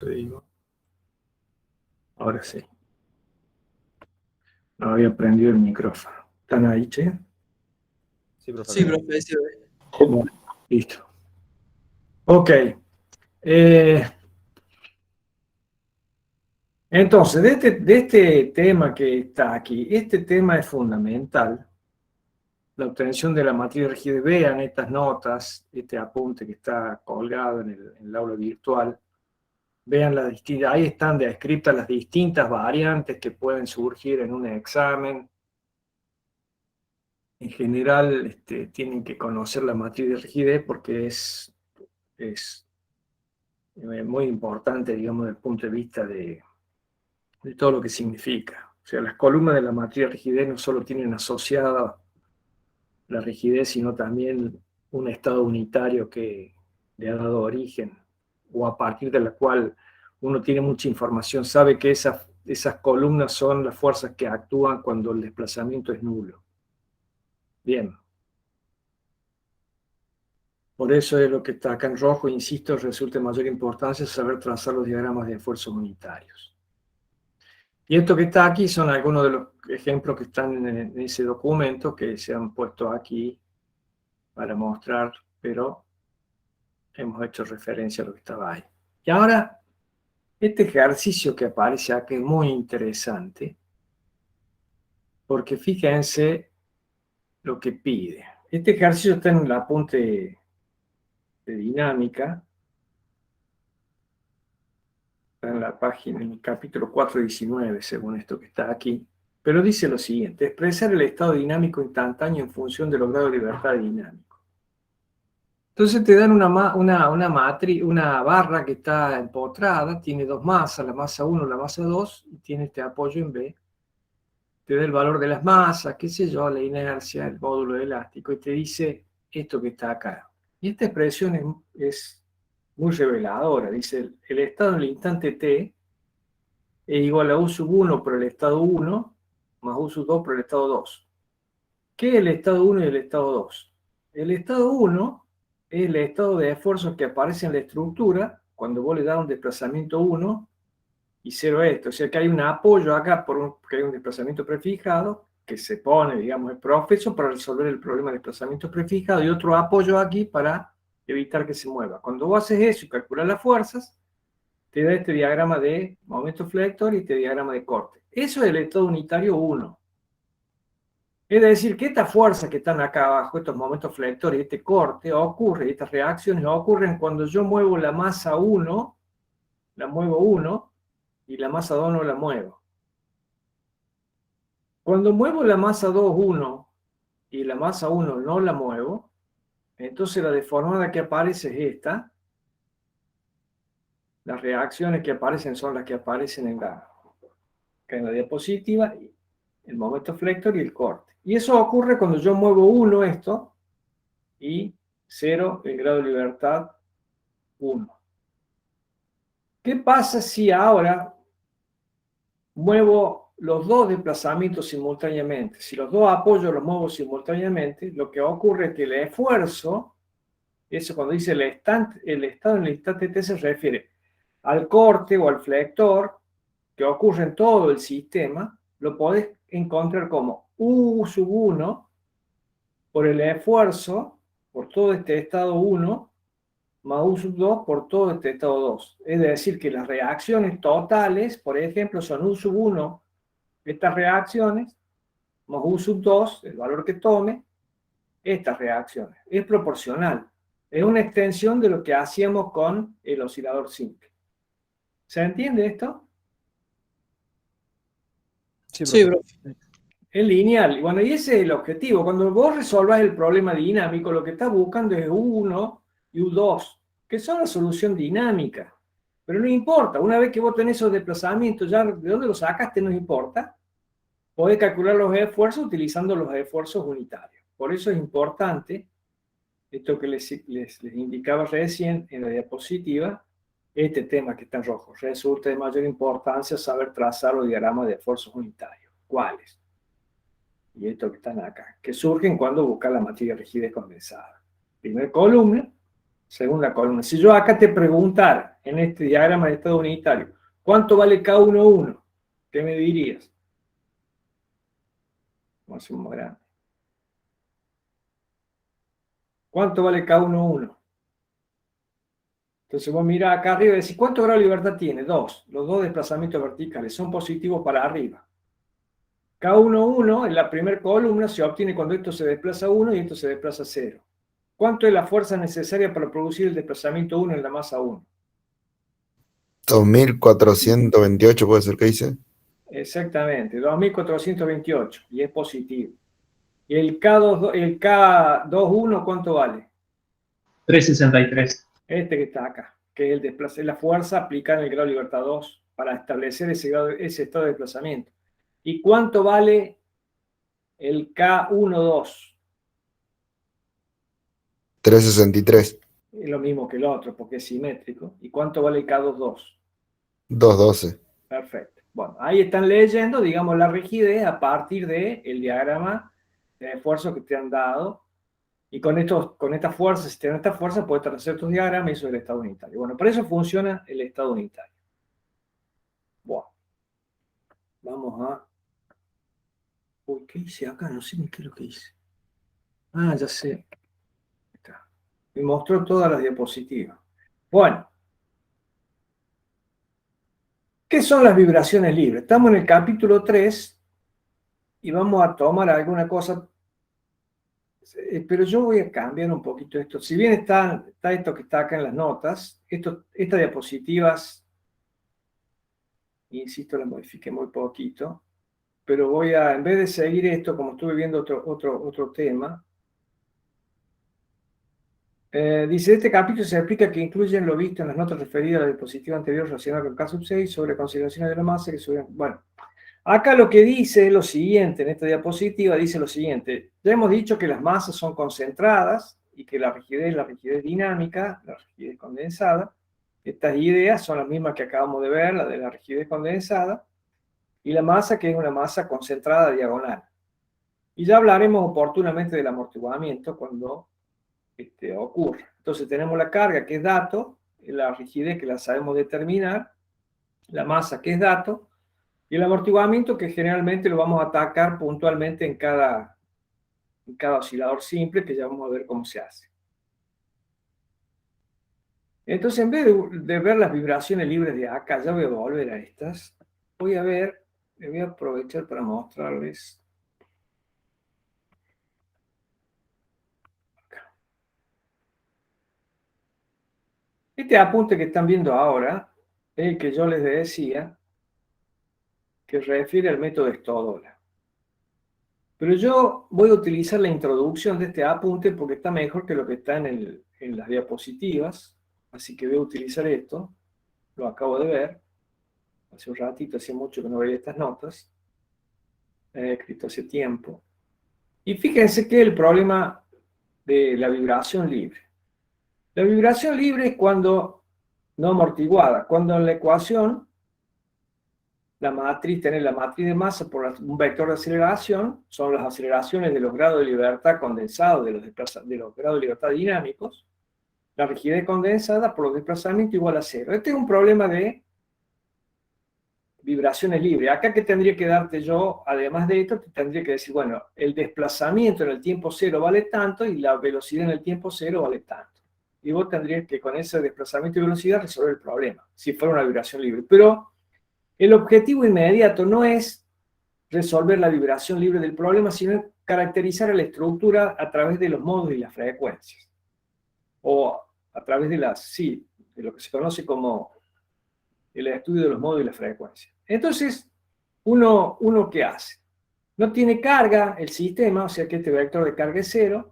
te digo. Ahora sí. No había prendido el micrófono. ¿Están ahí, che? Sí, profe. Sí, profe, sí. Bueno, listo. Ok. Entonces, de este tema que está aquí, este tema es fundamental. La obtención de la matriz de rigidez. Vean estas notas, este apunte que está colgado en el aula virtual. Vean las distintas, ahí están descritas las distintas variantes que pueden surgir en un examen. En general, tienen que conocer la matriz de rigidez porque es muy importante, digamos, desde el punto de vista de todo lo que significa. O sea, las columnas de la matriz de rigidez no solo tienen asociada la rigidez, sino también un estado unitario que le ha dado origen, o a partir de la cual uno tiene mucha información, sabe que esas columnas son las fuerzas que actúan cuando el desplazamiento es nulo. Bien. Por eso es lo que está acá en rojo, insisto, resulta de mayor importancia saber trazar los diagramas de esfuerzos unitarios. Y esto que está aquí son algunos de los ejemplos que están en ese documento que se han puesto aquí para mostrar, pero hemos hecho referencia a lo que estaba ahí. Y ahora, este ejercicio que aparece aquí es muy interesante, porque fíjense lo que pide. Este ejercicio está en el apunte de dinámica, está en la página, en el capítulo 4.19, según esto que está aquí, pero dice lo siguiente: expresar el estado dinámico instantáneo en función de los grados de libertad dinámico. Entonces te dan una barra que está empotrada, tiene dos masas, la masa 1 y la masa 2, y tiene este apoyo en B. Te da el valor de las masas, qué sé yo, la inercia, el módulo elástico, y te dice esto que está acá. Y esta expresión es muy reveladora. Dice, el estado en el instante t es igual a U sub 1 por el estado 1 más U sub 2 por el estado 2. ¿Qué es el estado 1 y el estado 2? El estado 1 es el estado de esfuerzos que aparece en la estructura cuando vos le das un desplazamiento 1 y 0 a esto. O sea que hay un apoyo acá porque hay un desplazamiento prefijado que se pone, digamos, el profeso para resolver el problema de desplazamiento prefijado y otro apoyo aquí para evitar que se mueva. Cuando vos haces eso y calculas las fuerzas, te da este diagrama de momento flector y este diagrama de corte. Eso es el estado unitario 1. Es decir, que estas fuerzas que están acá abajo, estos momentos flectores, este corte, estas reacciones ocurren cuando yo muevo la masa 1, la muevo 1, y la masa 2 no la muevo. Cuando muevo la masa 2, 1, y la masa 1 no la muevo, entonces la deformada que aparece es esta. Las reacciones que aparecen son las que aparecen en la diapositiva, el momento flector y el corte. Y eso ocurre cuando yo muevo 1 esto, y 0 el grado de libertad 1. ¿Qué pasa si ahora muevo los dos desplazamientos simultáneamente? Si los dos apoyos los muevo simultáneamente, lo que ocurre es que el esfuerzo, eso cuando dice el estado en el instante t se refiere al corte o al flector que ocurre en todo el sistema, lo podés encontrar como U sub 1 por el esfuerzo, por todo este estado 1, más U sub 2 por todo este estado 2. Es decir, que las reacciones totales, por ejemplo, son U sub 1, estas reacciones, más U sub 2, el valor que tome, estas reacciones. Es proporcional. Es una extensión de lo que hacíamos con el oscilador simple. ¿Se entiende esto? Sí, bro. Es lineal. Bueno, y ese es el objetivo. Cuando vos resolvas el problema dinámico, lo que estás buscando es U1 y U2, que son la solución dinámica. Pero no importa, una vez que vos tenés esos desplazamientos, ya de dónde los sacaste no importa, podés calcular los esfuerzos utilizando los esfuerzos unitarios. Por eso es importante, esto que les indicaba recién en la diapositiva, este tema que está en rojo. Resulta de mayor importancia saber trazar los diagramas de esfuerzos unitarios. ¿Cuáles? Y estos que están acá, que surgen cuando buscas la matriz de rigidez condensada. Primera columna, segunda columna. Si yo acá te preguntara, en este diagrama de estado unitario, ¿cuánto vale K11? ¿Qué me dirías? Vamos a hacer más grande. ¿Cuánto vale K11? Entonces vos mirás acá arriba y decís, ¿cuánto grado de libertad tiene? 2. Los dos desplazamientos verticales son positivos para arriba. K11 en la primera columna se obtiene cuando esto se desplaza 1 y esto se desplaza 0. ¿Cuánto es la fuerza necesaria para producir el desplazamiento 1 en la masa 1? 2428 puede ser que dice. Exactamente, 2428 y es positivo. ¿Y el K21 cuánto vale? 363. Este que está acá, que es la fuerza aplicada en el grado de libertad 2 para establecer ese estado de desplazamiento. ¿Y cuánto vale el K12? 363. Es lo mismo que el otro porque es simétrico. ¿Y cuánto vale el K22? 212. Perfecto. Bueno, ahí están leyendo, digamos, la rigidez a partir del diagrama de esfuerzo que te han dado. Y con estas fuerzas, si tienen estas fuerzas, puedes hacer tus diagramas y eso es el estado unitario. Bueno, por eso funciona el estado unitario. Bueno, vamos a... Uy, ¿qué hice acá? No sé ni qué es lo que hice. Ah, ya sé. Está. Me mostró todas las diapositivas. Bueno. ¿Qué son las vibraciones libres? Estamos en el capítulo 3 y vamos a tomar alguna cosa, pero yo voy a cambiar un poquito esto. Si bien está esto que está acá en las notas, estas diapositivas, insisto, las modifiqué muy poquito, pero voy a, en vez de seguir esto, como estuve viendo otro tema, dice, este capítulo se explica que incluyen lo visto en las notas referidas a la diapositiva anterior relacionada con el K6 sobre consideraciones de la masa que suben. Bueno, acá lo que dice es lo siguiente, en esta diapositiva dice lo siguiente. Ya hemos dicho que las masas son concentradas y que la rigidez es la rigidez dinámica, la rigidez condensada. Estas ideas son las mismas que acabamos de ver, la de la rigidez condensada, y la masa que es una masa concentrada diagonal. Y ya hablaremos oportunamente del amortiguamiento cuando ocurre. Entonces tenemos la carga que es dato, la rigidez que la sabemos determinar, la masa que es dato, y el amortiguamiento que generalmente lo vamos a atacar puntualmente en cada oscilador simple, que ya vamos a ver cómo se hace. Entonces, en vez de ver las vibraciones libres de acá, ya voy a volver a estas, voy a aprovechar para mostrarles. Este apunte que están viendo ahora es el que yo les decía, que refiere al método Stodola. Pero yo voy a utilizar la introducción de este apunte porque está mejor que lo que está en las diapositivas, así que voy a utilizar esto, lo acabo de ver, hace un ratito, hace mucho que no veía estas notas, he escrito hace tiempo. Y fíjense que el problema de la vibración libre. La vibración libre es cuando no amortiguada, cuando en la ecuación tener la matriz de masa por un vector de aceleración, son las aceleraciones de los grados de libertad condensados, de los grados de libertad dinámicos, la rigidez condensada por los desplazamientos igual a cero. Este es un problema de vibraciones libres. Acá, ¿qué tendría que darte yo? Además de esto, te tendría que decir, bueno, el desplazamiento en el tiempo cero vale tanto y la velocidad en el tiempo cero vale tanto. Y vos tendrías que con ese desplazamiento y velocidad resolver el problema, si fuera una vibración libre. Pero el objetivo inmediato no es resolver la vibración libre del problema, sino caracterizar la estructura a través de los modos y las frecuencias. O a través de de lo que se conoce como el estudio de los modos y las frecuencias. Entonces, uno ¿qué hace? No tiene carga el sistema, o sea que este vector de carga es cero,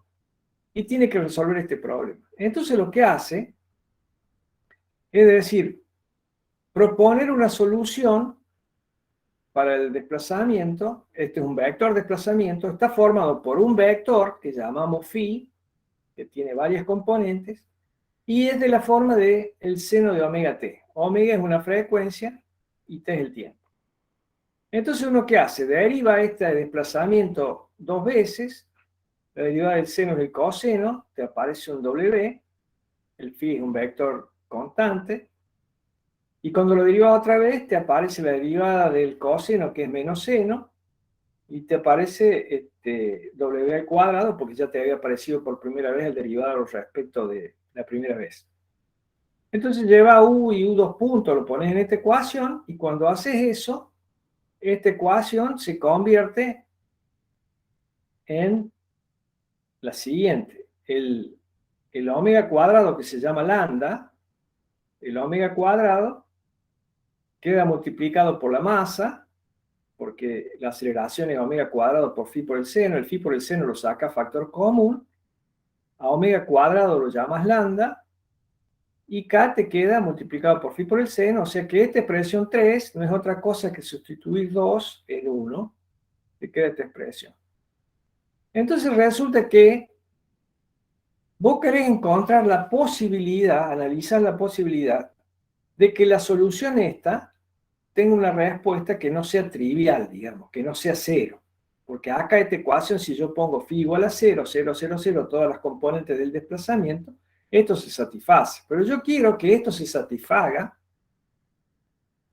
y tiene que resolver este problema. Entonces lo que hace es decir, proponer una solución para el desplazamiento. Este es un vector de desplazamiento, está formado por un vector que llamamos phi, que tiene varias componentes, y es de la forma del seno de omega t. Omega es una frecuencia y t es el tiempo. Entonces uno ¿qué hace? Deriva este desplazamiento dos veces, la derivada del seno es el coseno, te aparece un W, el phi es un vector constante, Y cuando lo derivas otra vez, te aparece la derivada del coseno, que es menos seno, y te aparece w al cuadrado, porque ya te había aparecido por primera vez el derivado respecto de la primera vez. Entonces lleva u y u dos puntos, lo pones en esta ecuación, y cuando haces eso, esta ecuación se convierte en la siguiente. El omega cuadrado, que se llama lambda, el omega cuadrado queda multiplicado por la masa, porque la aceleración es omega cuadrado por phi por el seno. El phi por el seno lo saca factor común. A omega cuadrado lo llamas lambda. Y k te queda multiplicado por phi por el seno. O sea que esta expresión 3 no es otra cosa que sustituir 2 en 1. Te queda esta expresión. Entonces resulta que vos querés encontrar la posibilidad, analizar la posibilidad de que la solución esta tenga una respuesta que no sea trivial, digamos, que no sea cero. Porque acá esta ecuación, si yo pongo phi igual a 0, 0, 0, 0, todas las componentes del desplazamiento, esto se satisface. Pero yo quiero que esto se satisfaga.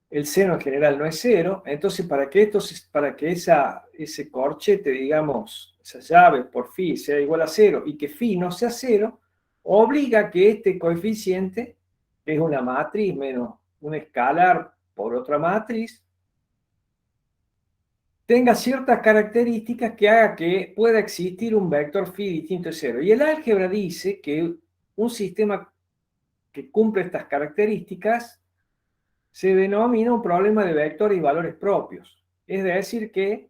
El seno en general no es 0. Entonces, para que ese corchete, digamos, esa llave por phi sea igual a 0 y que phi no sea 0, obliga que este coeficiente, que es una matriz menos un escalar por otra matriz, tenga ciertas características que haga que pueda existir un vector phi distinto de 0. Y el álgebra dice que un sistema que cumple estas características se denomina un problema de vectores y valores propios. Es decir que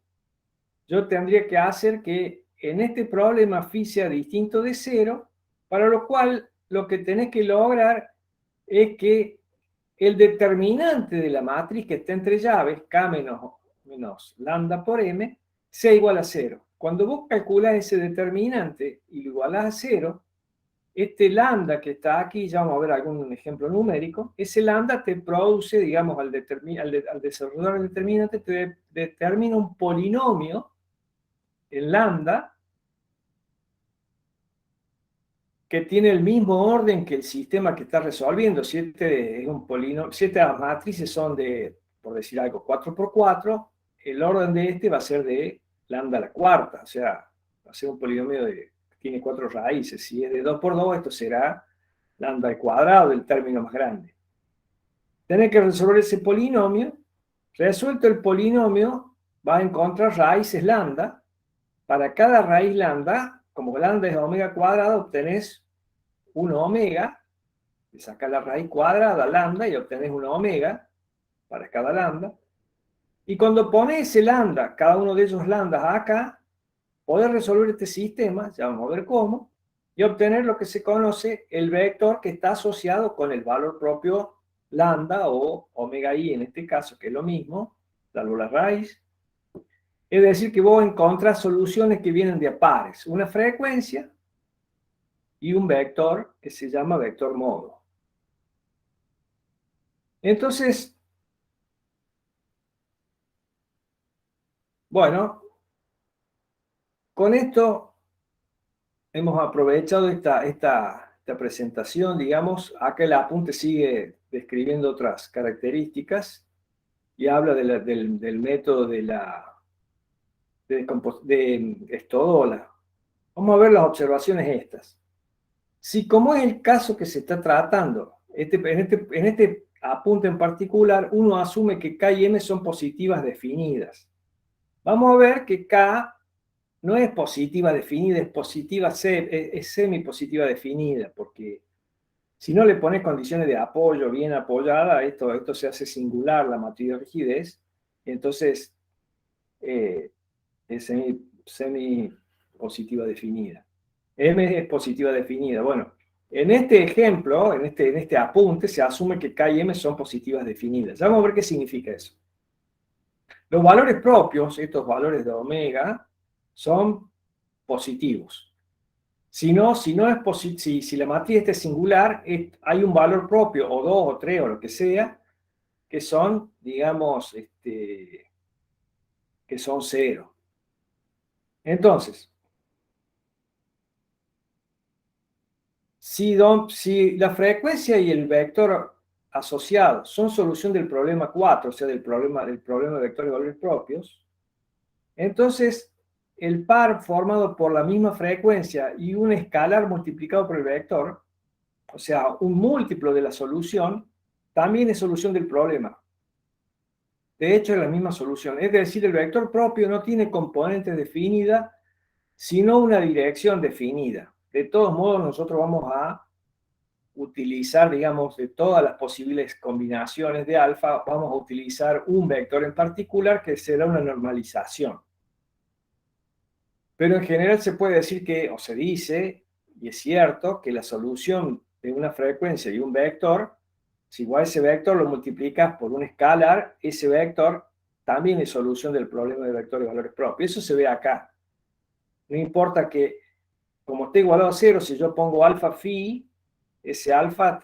yo tendría que hacer que en este problema phi sea distinto de 0, para lo cual lo que tenés que lograr es que el determinante de la matriz que está entre llaves, k menos lambda por m, sea igual a 0. Cuando vos calculás ese determinante y lo igualás a 0, este lambda que está aquí, ya vamos a ver algún ejemplo numérico, ese lambda te produce, digamos, al desarrollar el determinante, te determina un polinomio, el lambda, que tiene el mismo orden que el sistema que está resolviendo. Si este es un polinomio, si estas matrices son de, por decir algo, 4 por 4, el orden de este va a ser de lambda a la cuarta, o sea, va a ser un polinomio que tiene 4 raíces. Si es de 2 por 2, esto será lambda al cuadrado, el término más grande. Tenés que resolver ese polinomio. Resuelto el polinomio, vas a encontrar raíces lambda. Para cada raíz lambda, como lambda es omega cuadrado, obtenés un omega, le sacás la raíz cuadrada lambda y obtenés una omega para cada lambda. Y cuando pones ese lambda, cada uno de esos lambdas acá, podés resolver este sistema, ya vamos a ver cómo, y obtener lo que se conoce el vector que está asociado con el valor propio lambda o omega i en este caso, que es lo mismo, salvo la raíz. Es decir, que vos encontrás soluciones que vienen de a pares, una frecuencia y un vector que se llama vector modo. Entonces, bueno, con esto hemos aprovechado esta presentación, digamos. Acá el apunte sigue describiendo otras características y habla del método de Stodola. Vamos a ver las observaciones estas. Si, como es el caso que se está tratando, en este apunte en particular, uno asume que K y M son positivas definidas. Vamos a ver que K no es positiva definida, es positiva, es semipositiva definida, porque si no le pones condiciones de apoyo bien apoyada, esto se hace singular, la matriz de rigidez, y entonces es semipositiva definida. M es positiva definida. Bueno, en este ejemplo, en este apunte, se asume que K y M son positivas definidas. Ya vamos a ver qué significa eso. Los valores propios, estos valores de omega, son positivos. Si la matriz es singular, hay un valor propio, o 2 o 3 o lo que sea, que son, digamos, que son 0. Entonces, si la frecuencia y el vector asociados son solución del problema 4, o sea, del problema de vectores de valores propios, entonces el par formado por la misma frecuencia y un escalar multiplicado por el vector, o sea, un múltiplo de la solución, también es solución del problema. De hecho, es la misma solución. Es decir, el vector propio no tiene componentes definidas, sino una dirección definida. De todos modos, nosotros vamos a utilizar, digamos, de todas las posibles combinaciones de alfa, vamos a utilizar un vector en particular que será una normalización. Pero en general se puede decir que, o se dice, y es cierto, que la solución de una frecuencia y un vector, si igual ese vector lo multiplicas por un escalar, ese vector también es solución del problema de vectores de valores propios. Eso se ve acá. No importa que, como esté igualado a 0, si yo pongo alfa phi, ese alfa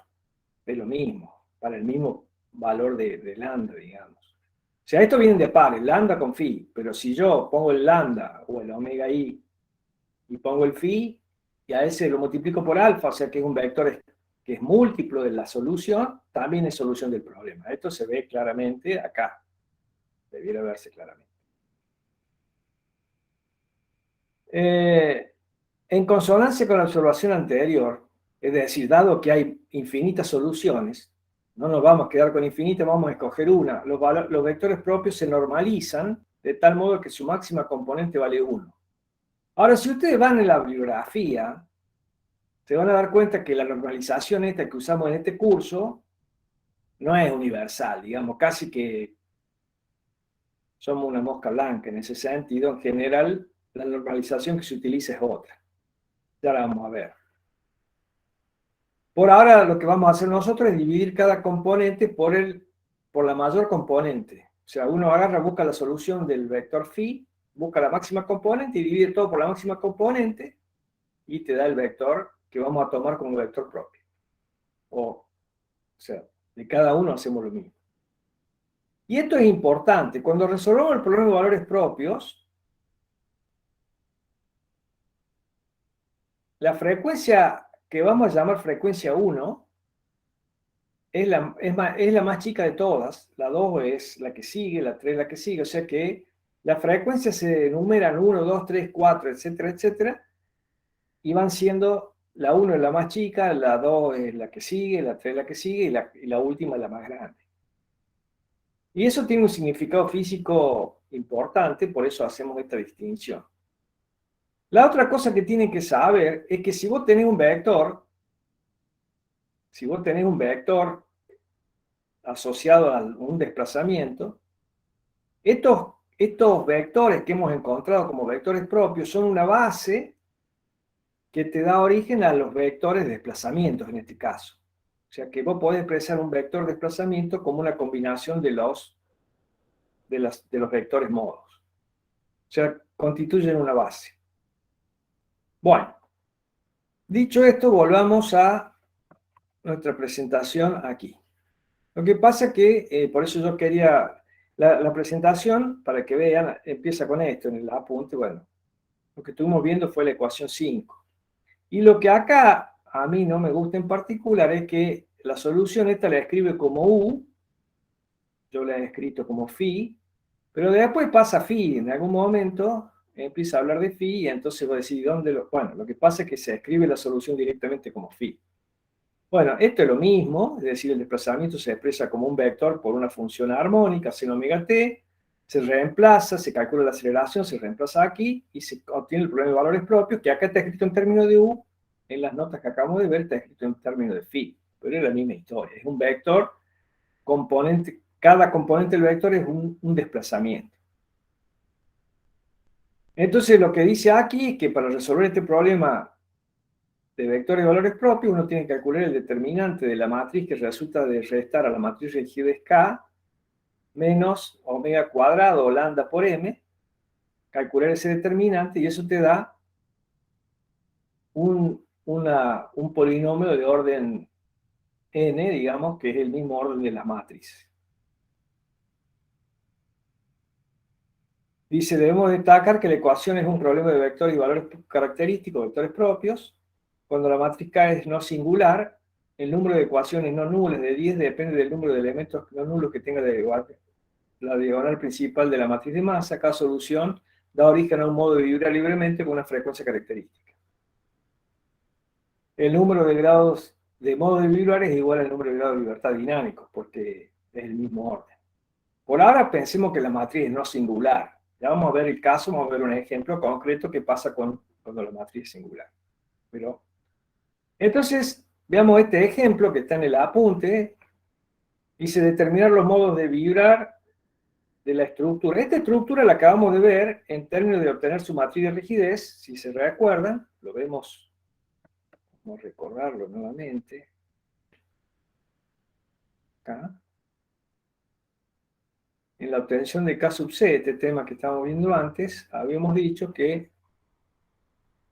es lo mismo, para el mismo valor de lambda, digamos. O sea, esto viene de pares, lambda con phi, pero si yo pongo el lambda o el omega i y pongo el phi, y a ese lo multiplico por alfa, o sea que es un vector que es múltiplo de la solución, también es solución del problema. Esto se ve claramente acá. Debiera verse claramente. En consonancia con la observación anterior, es decir, dado que hay infinitas soluciones, no nos vamos a quedar con infinitas, vamos a escoger una. Los vectores propios se normalizan de tal modo que su máxima componente vale 1. Ahora, si ustedes van en la bibliografía, se van a dar cuenta que la normalización esta que usamos en este curso no es universal, digamos, casi que somos una mosca blanca en ese sentido. En general, la normalización que se utiliza es otra. Ya la vamos a ver. Por ahora, lo que vamos a hacer nosotros es dividir cada componente por la mayor componente. O sea, uno agarra, busca la solución del vector phi, busca la máxima componente y divide todo por la máxima componente y te da el vector que vamos a tomar como vector propio. O sea, de cada uno hacemos lo mismo. Y esto es importante. Cuando resolvemos el problema de valores propios, la frecuencia que vamos a llamar frecuencia 1 es la más chica de todas. La 2 es la que sigue, la 3 es la que sigue. O sea que las frecuencias se enumeran 1, 2, 3, 4, etcétera, etcétera. Y van siendo, la 1 es la más chica, la 2 es la que sigue, la 3 es la que sigue y la última es la más grande. Y eso tiene un significado físico importante, por eso hacemos esta distinción. La otra cosa que tienen que saber es que si vos tenés un vector asociado a un desplazamiento, estos vectores que hemos encontrado como vectores propios son una base que te da origen a los vectores de desplazamientos en este caso. O sea que vos podés expresar un vector de desplazamiento como una combinación de los vectores modos. O sea, constituyen una base. Bueno, dicho esto, volvamos a nuestra presentación aquí. Lo que pasa es que, por eso yo quería, la presentación, para que vean, empieza con esto en el apunte. Bueno, lo que estuvimos viendo fue la ecuación 5. Y lo que acá a mí no me gusta en particular es que la solución esta la escribe como U, yo la he escrito como phi, pero después pasa phi, en algún momento empieza a hablar de phi y entonces voy a decir, bueno, lo que pasa es que se escribe la solución directamente como phi. Bueno, esto es lo mismo, es decir, el desplazamiento se expresa como un vector por una función armónica, sin omega t, se reemplaza, se calcula la aceleración, se reemplaza aquí y se obtiene el problema de valores propios, que acá está escrito en términos de U, en las notas que acabamos de ver está escrito en términos de phi, pero es la misma historia, es un vector componente, cada componente del vector es un desplazamiento. Entonces lo que dice aquí es que para resolver este problema de vectores de valores propios, uno tiene que calcular el determinante de la matriz que resulta de restar a la matriz regida es K menos omega cuadrado o lambda por m, calcular ese determinante y eso te da un polinomio de orden n, digamos, que es el mismo orden de la matriz. Dice, debemos destacar que la ecuación es un problema de vectores y valores característicos, vectores propios. Cuando la matriz K es no singular, el número de ecuaciones no nulas de 10 depende del número de elementos no nulos que tenga la diagonal principal de la matriz de masa. Cada solución da origen a un modo de vibrar libremente con una frecuencia característica. El número de grados de modo de vibrar es igual al número de grados de libertad dinámicos, porque es el mismo orden. Por ahora pensemos que la matriz es no singular. Ya vamos a ver el caso, vamos a ver un ejemplo concreto que pasa cuando la matriz es singular. Pero, entonces, veamos este ejemplo que está en el apunte. Dice determinar los modos de vibrar de la estructura. Esta estructura la acabamos de ver en términos de obtener su matriz de rigidez. Si se recuerdan, lo vemos. Vamos a recordarlo nuevamente. Acá. En la obtención de K sub C, este tema que estábamos viendo antes, habíamos dicho que,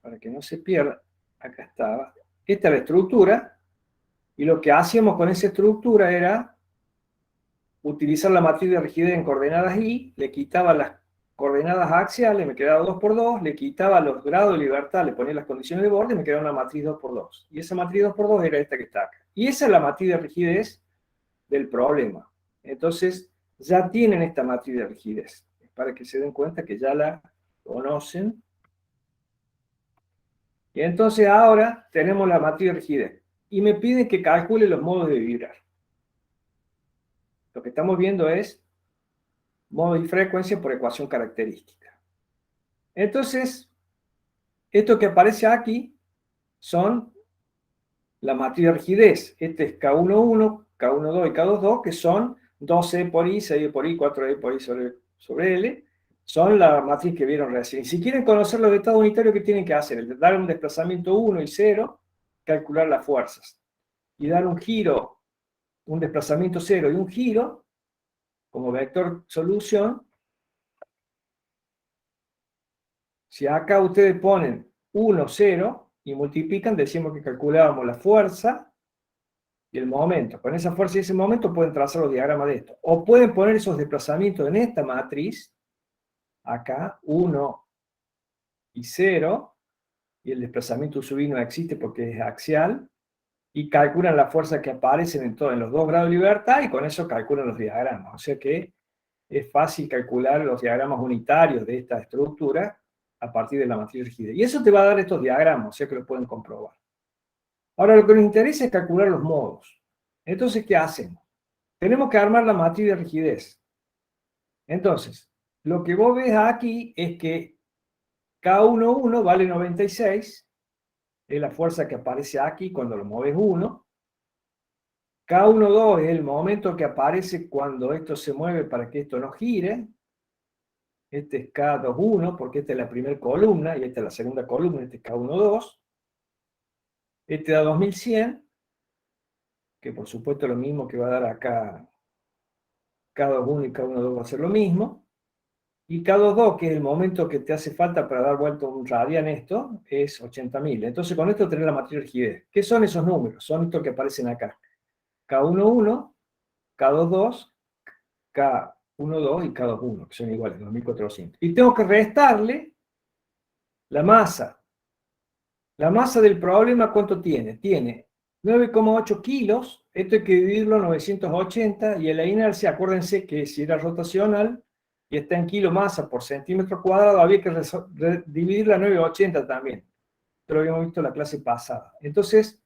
para que no se pierda, acá estaba, esta es la estructura, y lo que hacíamos con esa estructura era utilizar la matriz de rigidez en coordenadas Y, le quitaba las coordenadas axiales, me quedaba 2 por 2, le quitaba los grados de libertad, le ponía las condiciones de borde, y me quedaba una matriz 2 por 2. Y esa matriz 2 por 2 era esta que está acá. Y esa es la matriz de rigidez del problema. Entonces, ya tienen esta matriz de rigidez, para que se den cuenta que ya la conocen. Y entonces ahora tenemos la matriz de rigidez. Y me piden que calcule los modos de vibrar. Lo que estamos viendo es modo y frecuencia por ecuación característica. Entonces, esto que aparece aquí son la matriz de rigidez. Este es K11, K12 y K22, que son 2E por I, 6E por I, 4E por I sobre L. Son la matriz que vieron recién. Y si quieren conocer los estados unitarios, ¿qué tienen que hacer? El dar un desplazamiento 1 y 0, calcular las fuerzas. Y dar un giro, un desplazamiento 0 y un giro, como vector solución. Si acá ustedes ponen 1, 0 y multiplican, decimos que calculábamos la fuerza y el momento. Con esa fuerza y ese momento pueden trazar los diagramas de esto. O pueden poner esos desplazamientos en esta matriz, acá, 1 y 0, y el desplazamiento sub I no existe porque es axial, y calculan la fuerza que aparecen en los 2 grados de libertad, y con eso calculan los diagramas. O sea que es fácil calcular los diagramas unitarios de esta estructura a partir de la matriz de rigidez. Y eso te va a dar estos diagramas, o sea que lo pueden comprobar. Ahora, lo que nos interesa es calcular los modos. Entonces, ¿qué hacemos? Tenemos que armar la matriz de rigidez. Entonces, lo que vos ves aquí es que K11 vale 96, es la fuerza que aparece aquí cuando lo mueves 1. K12 es el momento que aparece cuando esto se mueve para que esto no gire. Este es K21, porque esta es la primera columna, y esta es la segunda columna, este es K12. Este da 2100, que por supuesto es lo mismo que va a dar acá K21 y K12 va a ser lo mismo. Y K22, que es el momento que te hace falta para dar vuelta un radian esto, es 80.000. Entonces con esto tenés la matriz de rigidez. ¿Qué son esos números? Son estos que aparecen acá. K11, K22, K12 y K21, que son iguales, 2400. Y tengo que restarle la masa. La masa del problema, ¿cuánto tiene? Tiene 9,8 kilos, esto hay que dividirlo en 980, y en la inercia, acuérdense que si era rotacional y está en kilomasa por centímetro cuadrado, había que dividirla a 980 también. Esto lo habíamos visto en la clase pasada. Entonces,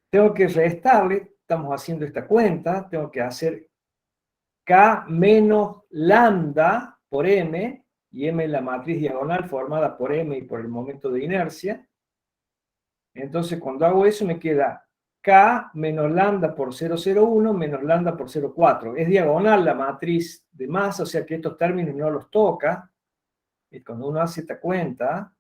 tengo que restarle, estamos haciendo esta cuenta, tengo que hacer K menos lambda por M, y M es la matriz diagonal formada por M y por el momento de inercia. Entonces, cuando hago eso, me queda K menos lambda por 0,01 menos lambda por 0,4. Es diagonal la matriz de masa, o sea que estos términos no los toca. Y cuando uno hace esta cuenta,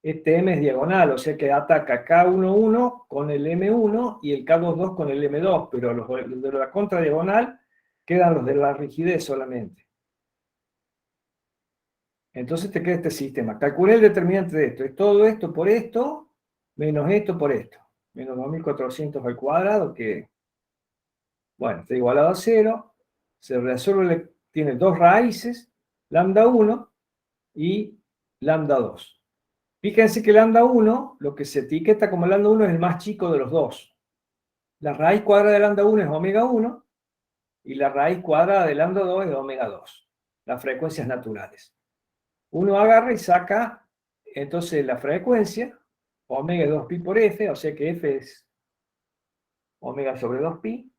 este M es diagonal, o sea que ataca K11 con el M1 y el K22 con el M2, pero los de la contradiagonal quedan los de la rigidez solamente. Entonces te queda este sistema. Calculé el determinante de esto. Es todo esto por esto, menos esto por esto. Menos 2400 al cuadrado, que, bueno, está igualado a 0. Se resuelve, tiene dos raíces, lambda 1 y lambda 2. Fíjense que lambda 1, lo que se etiqueta como lambda 1 es el más chico de los dos. La raíz cuadrada de lambda 1 es omega 1 y la raíz cuadrada de lambda 2 es omega 2, las frecuencias naturales. Uno agarra y saca entonces la frecuencia, omega 2pi por f, o sea que f es omega sobre 2pi,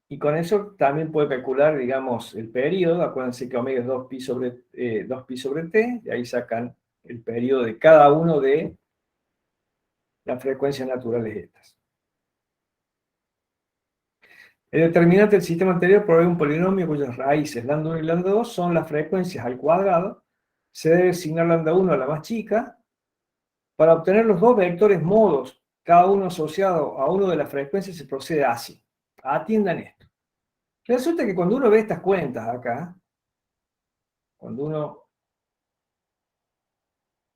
y con eso también puede calcular, digamos, el periodo. Acuérdense que omega es 2pi sobre t, y ahí sacan el periodo de cada uno de las frecuencias naturales estas. El determinante del sistema anterior provee un polinomio cuyas raíces lambda 1 y lambda 2 son las frecuencias al cuadrado. Se debe asignar lambda 1 a la más chica para obtener los dos vectores modos, cada uno asociado a uno de las frecuencias. Se procede así. Atiendan esto. Resulta que cuando uno ve estas cuentas acá, cuando uno...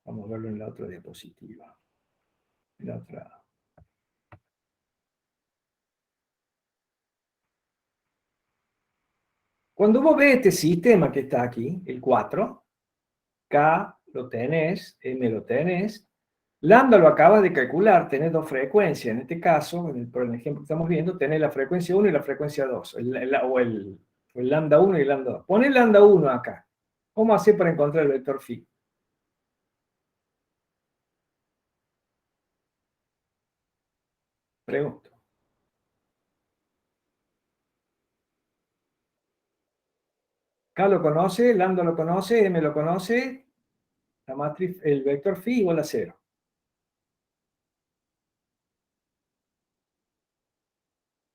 Vamos a verlo en la otra diapositiva. En la otra. Cuando vos ves este sistema que está aquí, el 4, K lo tenés, M lo tenés, lambda lo acabas de calcular, tenés dos frecuencias. En este caso, por el ejemplo que estamos viendo, tenés la frecuencia 1 y la frecuencia 2, o el lambda 1 y el lambda 2. Poné lambda 1 acá. ¿Cómo hacer para encontrar el vector phi? Pregunto. K lo conoce, lambda lo conoce, M lo conoce, la matriz, el vector phi igual a 0.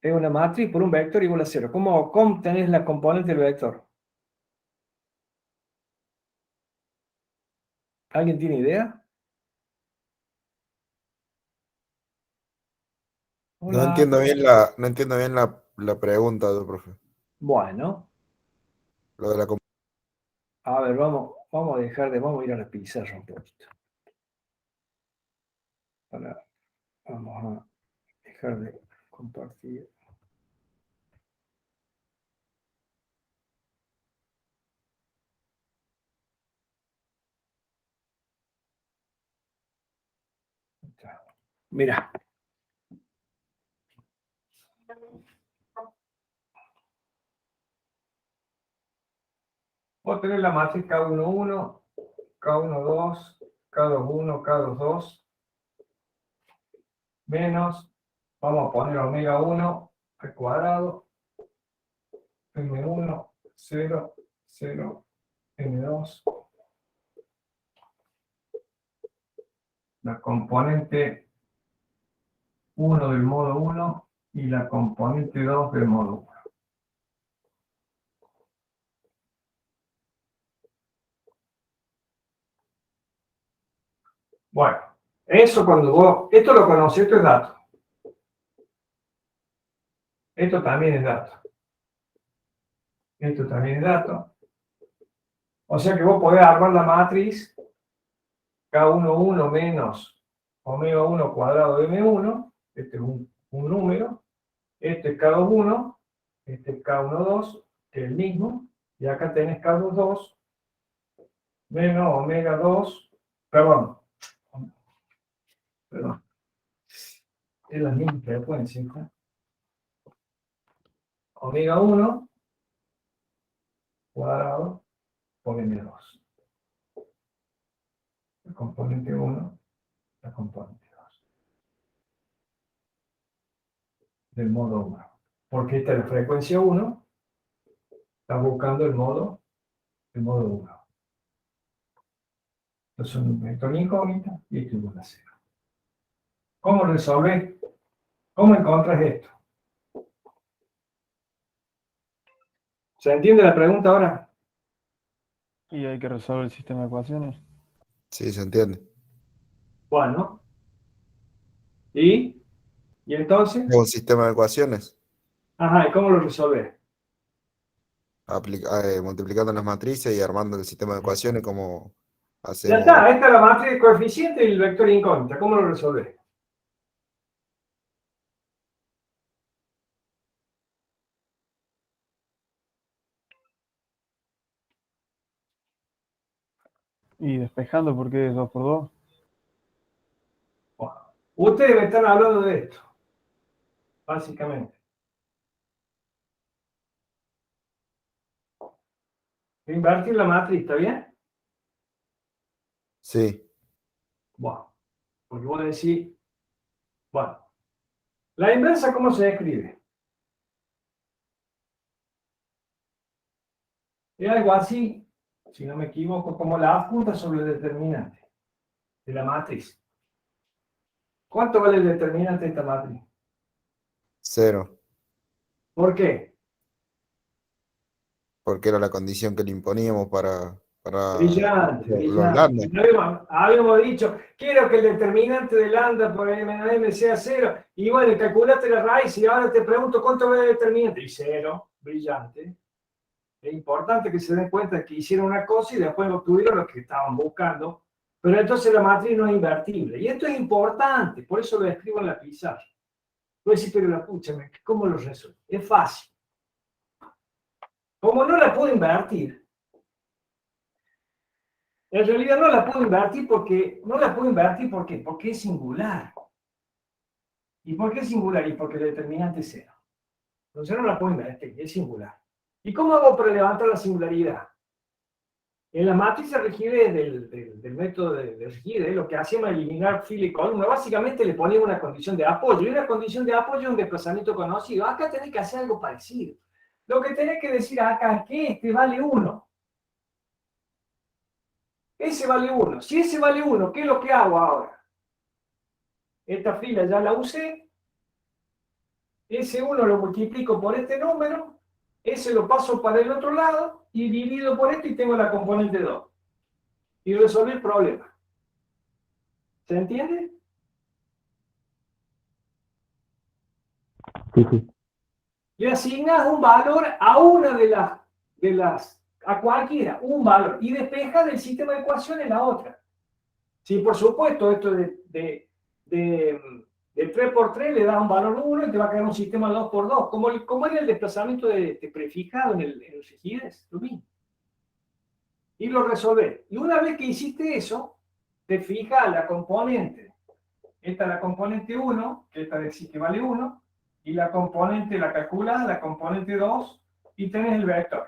Es una matriz por un vector igual a 0. ¿Cómo tenés la componente del vector? ¿Alguien tiene idea? No Hola. entiendo bien no entiendo bien la pregunta, profe. Bueno, Lo de la a ver, vamos a ir a la pizarra un poquito. Vamos a dejar de compartir. Mira, voy a tener la matriz K11, K12, K21, K22, menos, vamos a poner omega 1 al cuadrado, M1, 0, 0, M2, la componente 1 del modo 1 y la componente 2 del modo 1. Bueno, eso cuando vos, esto lo conocés, esto es dato. Esto también es dato. Esto también es dato. O sea que vos podés armar la matriz K11 menos omega 1 cuadrado de M1. Este es un número. Este es K21. Este es K12, que es el mismo. Y acá tenés K22 menos omega 2. Perdón. Es la misma frecuencia, ¿no? Omega 1 cuadrado por M2. La componente 1, la componente 2. Del modo 1. Porque esta es la frecuencia 1, está buscando el modo 1. Entonces son un vector incógnito y esto igual a 0. ¿Cómo resolver? ¿Cómo encontras esto? ¿Se entiende la pregunta ahora? Y hay que resolver el sistema de ecuaciones. Sí, se entiende. Bueno, ¿y entonces? Es un sistema de ecuaciones, Ajá, ¿y cómo lo resolves? multiplicando las matrices y armando el sistema de ecuaciones como Ya hacemos. está, esta es la matriz de coeficiente y el vector incógnita. ¿Cómo lo resolves? Y despejando porque es 2 por 2. Ustedes me están hablando de esto, básicamente. Invertir la matriz, ¿está bien? Sí, Bueno, porque vos decís, bueno, la inversa, ¿cómo se escribe? Es algo así, si no me equivoco, como la adjunta sobre el determinante de la matriz. ¿Cuánto vale el determinante de esta matriz? 0, ¿Por qué? porque era la condición que le imponíamos para Brillante, los brillante. lambda. Habíamos dicho, quiero que el determinante de lambda por m menos m sea 0. Y bueno, calculaste la raíz y ahora te pregunto cuánto vale el determinante. Y 0, brillante. Es importante que se den cuenta que hicieron una cosa y después obtuvieron lo que estaban buscando. Pero entonces la matriz no es invertible. Y esto es importante, por eso lo escribo en la pizarra. Voy a decir, pero la pucha, ¿cómo lo resuelvo? Es fácil. Como no la puedo invertir, en realidad no la puedo invertir porque, ¿por qué? Porque es singular. ¿Y por qué es singular? Y porque el determinante es 0. Entonces no la puedo invertir, es singular. ¿Y cómo hago para levantar la singularidad? En la matriz rigidez del método de rigidez, lo que hacíamos era eliminar fila y columna. Básicamente le ponía una condición de apoyo. Y una condición de apoyo es un desplazamiento conocido. Acá tenés que hacer algo parecido. Lo que tenés que decir acá es que este vale 1. Ese vale 1. Si ese vale 1, ¿qué es lo que hago ahora? Esta fila ya la usé. Ese 1 lo multiplico por este número. Ese lo paso para el otro lado y divido por esto y tengo la componente 2. Y resolví el problema. ¿Se entiende? Sí, sí. Le asignas un valor a una a cualquiera, un valor, y despeja del sistema de ecuaciones la otra. Si por supuesto esto de 3 por 3 le das un valor 1 y te va a quedar un sistema 2 por 2, como era el desplazamiento de prefijado en el rigidez, lo mismo. Y lo resolvés. Y una vez que hiciste eso, te fijas la componente. Esta es la componente 1, que esta decís que vale 1, y la componente la calculas, la componente 2, y tenés el vector.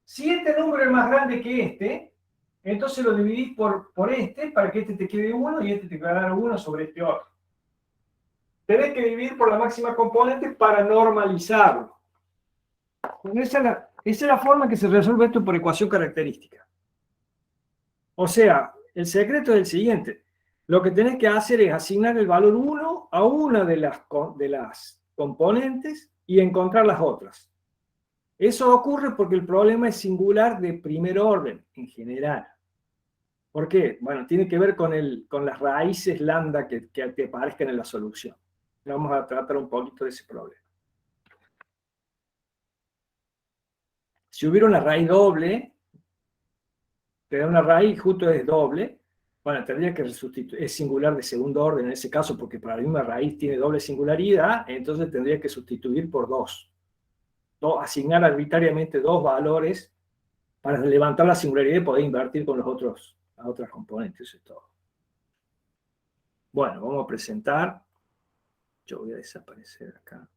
Si este número es más grande que este, entonces lo dividís por este, para que este te quede 1 y este te quede 1 sobre este otro. Tenés que dividir por la máxima componente para normalizarlo. Esa es la forma que se resuelve esto por ecuación característica. O sea, el secreto es el siguiente. Lo que tenés que hacer es asignar el valor 1 a una de las componentes y encontrar las otras. Eso ocurre porque el problema es singular de primer orden, en general. ¿Por qué? Bueno, tiene que ver con las raíces lambda que te aparezcan en la solución. Vamos a tratar un poquito de ese problema. Si hubiera una raíz doble, te da una raíz, justo es doble, bueno, tendría que sustituir, es singular de segundo orden en ese caso, porque para la misma raíz tiene doble singularidad, entonces tendría que sustituir por 2. Asignar arbitrariamente 2 valores para levantar la singularidad y poder invertir con las otras componentes, eso es todo. Bueno, vamos a presentar. Yo voy a desaparecer acá.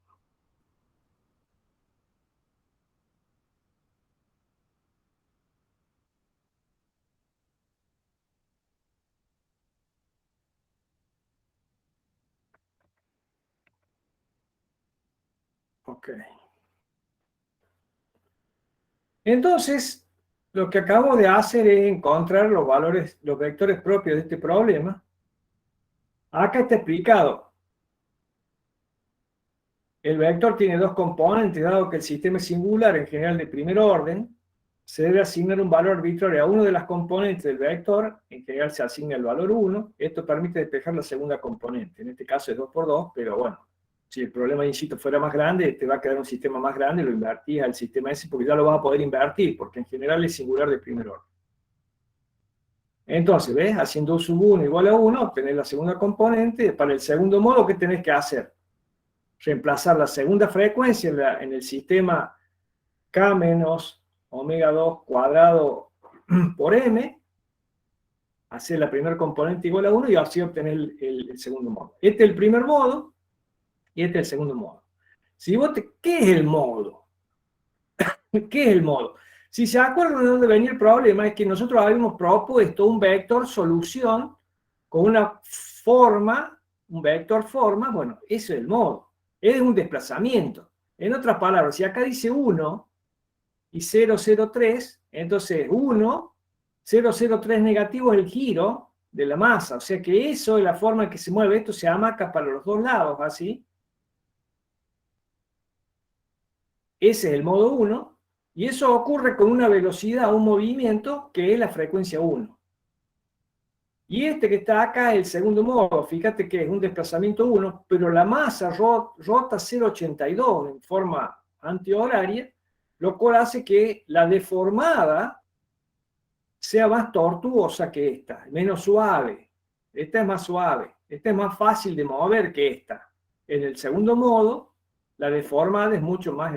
Ok. Entonces, lo que acabo de hacer es encontrar los valores, los vectores propios de este problema. Acá está explicado. El vector tiene 2 componentes, dado que el sistema es singular, en general de primer orden, se debe asignar un valor arbitrario a uno de las componentes del vector, en general se asigna el valor 1, esto permite despejar la segunda componente, en este caso es 2 por 2, pero bueno, si el problema, insisto, fuera más grande, te va a quedar un sistema más grande, lo invertís al sistema ese, porque ya lo vas a poder invertir, porque en general es singular de primer orden. Entonces, ¿ves? Haciendo U sub 1 igual a 1, obtenés la segunda componente. Para el segundo modo, ¿qué tenés que hacer? Reemplazar la segunda frecuencia en el sistema K menos omega 2 cuadrado por M, hacer la primera componente igual a 1 y así obtener el segundo modo. Este es el primer modo y este es el segundo modo. ¿Qué es el modo? ¿Qué es el modo? Si se acuerdan de dónde venía el problema, es que nosotros habíamos propuesto un vector solución con una forma, un vector forma, bueno, eso es el modo. Es un desplazamiento. En otras palabras, si acá dice 1 y 0, 0, 3, entonces 1, 0, 0, 3 negativo es el giro de la masa. O sea que eso es la forma en que se mueve. Esto se amaca para los dos lados, así. Ese es el modo 1. Y eso ocurre con una velocidad, un movimiento, que es la frecuencia 1. Y este que está acá es el segundo modo. Fíjate que es un desplazamiento 1, pero la masa rota 0,82 en forma antihoraria, lo cual hace que la deformada sea más tortuosa que esta, menos suave. Esta es más suave. Esta es más fácil de mover que esta. En el segundo modo, la deformada es mucho más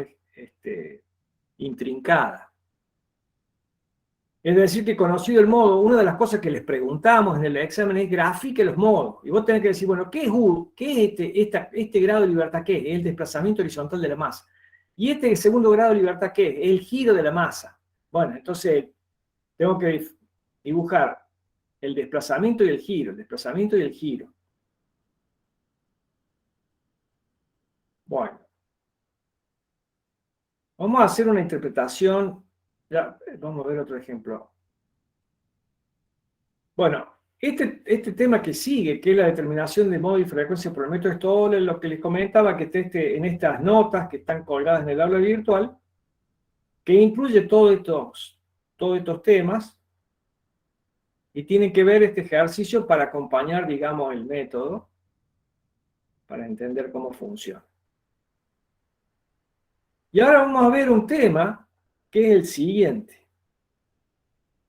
intrincada. Es decir, que conocido el modo, una de las cosas que les preguntamos en el examen es grafique los modos. Y vos tenés que decir, bueno, ¿qué es este grado de libertad? ¿Qué es? El desplazamiento horizontal de la masa. ¿Y este segundo grado de libertad qué es? El giro de la masa. Bueno, entonces tengo que dibujar el desplazamiento y el giro, el desplazamiento y el giro. Bueno. Vamos a hacer una interpretación. Ya, vamos a ver otro ejemplo. Bueno, este tema que sigue, que es la determinación de modo y frecuencia por el método Stoller, lo que les comentaba, que esté en estas notas que están colgadas en el aula virtual, que incluye todos estos temas, y tienen que ver este ejercicio para acompañar, digamos, el método, para entender cómo funciona. Y ahora vamos a ver un tema que es el siguiente.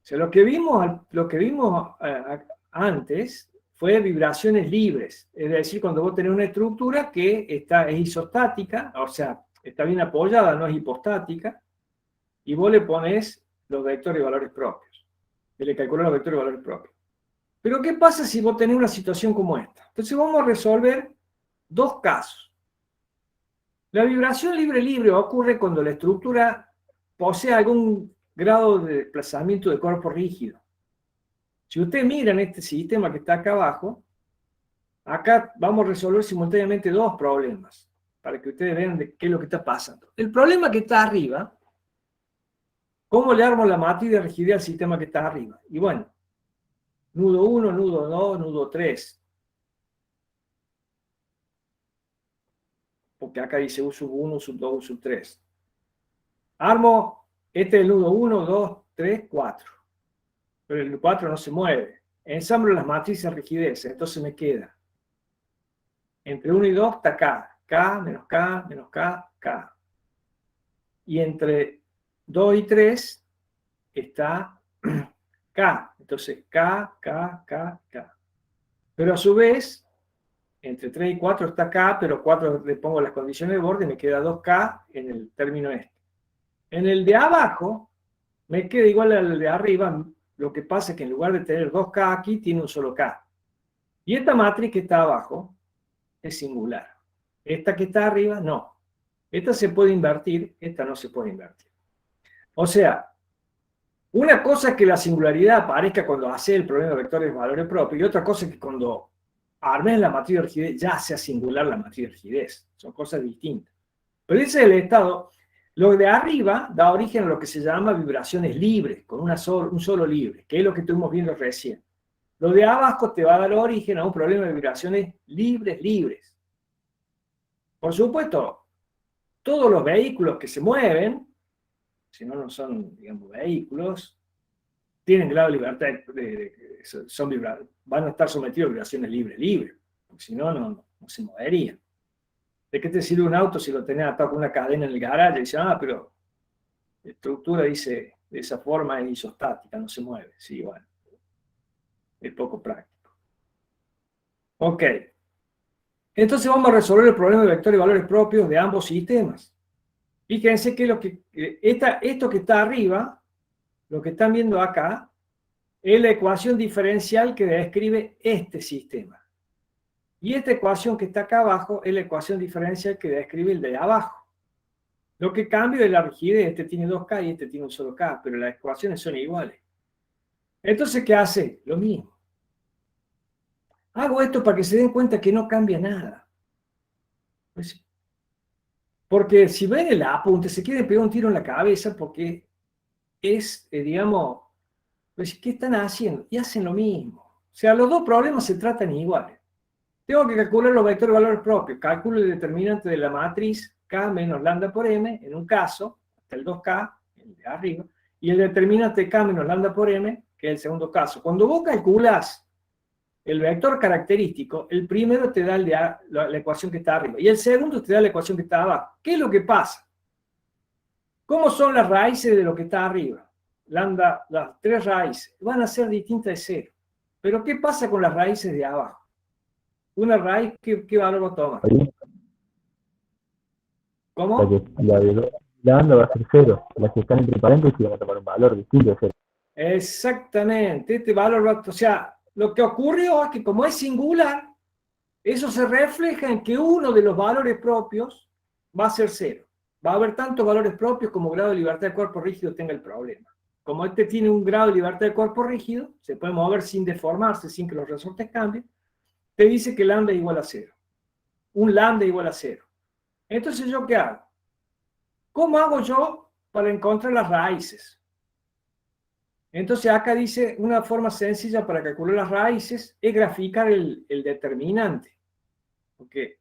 O sea, lo que vimos antes fue vibraciones libres. Es decir, cuando vos tenés una estructura que es isostática, o sea, está bien apoyada, no es hipostática, y vos le pones los vectores y valores propios. Y le calculás los vectores y valores propios. Pero ¿qué pasa si vos tenés una situación como esta? Entonces vamos a resolver dos casos. La vibración libre-libre ocurre cuando la estructura posee algún grado de desplazamiento de cuerpo rígido. Si ustedes miran este sistema que está acá abajo, acá vamos a resolver simultáneamente dos problemas, para que ustedes vean de qué es lo que está pasando. El problema que está arriba, ¿cómo le armo la matriz de rigidez al sistema que está arriba? Y bueno, nudo 1, nudo 2, nudo 3. Porque acá dice U sub 1, U sub 2, U sub 3. Armo, este es el nudo 1, 2, 3, 4. Pero el 4 no se mueve. Ensamblo las matrices de rigidez, entonces me queda. Entre 1 y 2 está K. K, menos K, menos K, K. Y entre 2 y 3 está K. Entonces K, K, K, K. Pero a su vez, entre 3 y 4 está K, pero 4 le pongo las condiciones de borde y me queda 2K en el término este. En el de abajo, me queda igual al de arriba, lo que pasa es que en lugar de tener 2K aquí, tiene un solo K. Y esta matriz que está abajo es singular. Esta que está arriba, no. Esta se puede invertir, esta no se puede invertir. O sea, una cosa es que la singularidad aparezca cuando hace el problema de vectores de valores propios, y otra cosa es que cuando armes la matriz de rigidez ya sea singular la matriz de rigidez. Son cosas distintas. Pero ese es el estado. Lo de arriba da origen a lo que se llama vibraciones libres, con un solo libre, que es lo que estuvimos viendo recién. Lo de abajo te va a dar origen a un problema de vibraciones libres. Por supuesto, todos los vehículos que se mueven, si no, no son, digamos, vehículos, tienen grado de libertad, van a estar sometidos a vibraciones libres, porque si no, no se moverían. ¿De qué te sirve un auto si lo tenés atado con una cadena en el garaje y dices, pero la estructura dice de esa forma es isostática, no se mueve? Sí, bueno, es poco práctico. Ok. Entonces vamos a resolver el problema de vectores y valores propios de ambos sistemas. Fíjense que esto que está arriba, lo que están viendo acá, es la ecuación diferencial que describe este sistema. Y esta ecuación que está acá abajo es la ecuación diferencial que describe el de abajo. Lo que cambia es la rigidez. Este tiene 2K y este tiene un solo K, pero las ecuaciones son iguales. Entonces, ¿qué hace? Lo mismo. Hago esto para que se den cuenta que no cambia nada. Pues, porque si ven el apunte, se quieren pegar un tiro en la cabeza porque es, digamos, pues, ¿qué están haciendo? Y hacen lo mismo. O sea, los dos problemas se tratan iguales. Tengo que calcular los vectores de valores propios. Calculo el determinante de la matriz K menos lambda por M, en un caso, hasta el 2K, el de arriba, y el determinante de K menos lambda por M, que es el segundo caso. Cuando vos calculas el vector característico, el primero te da la ecuación que está arriba, y el segundo te da la ecuación que está abajo. ¿Qué es lo que pasa? ¿Cómo son las raíces de lo que está arriba? Lambda, las tres raíces, van a ser distintas de cero. Pero ¿qué pasa con las raíces de abajo? Una raíz, ¿qué valor va a tomar? ¿Cómo? La de lambda va a ser 0. Las que están entre paréntesis van a tomar un valor distinto de 0. Exactamente, este valor va, o sea, lo que ocurrió es que como es singular, eso se refleja en que uno de los valores propios va a ser 0. Va a haber tantos valores propios como grado de libertad de cuerpo rígido tenga el problema. Como este tiene un grado de libertad de cuerpo rígido, se puede mover sin deformarse, sin que los resortes cambien, te dice que lambda es igual a 0. Un lambda igual a 0. Entonces, ¿yo qué hago? ¿Cómo hago yo para encontrar las raíces? Entonces, acá dice una forma sencilla para calcular las raíces es graficar el determinante. Porque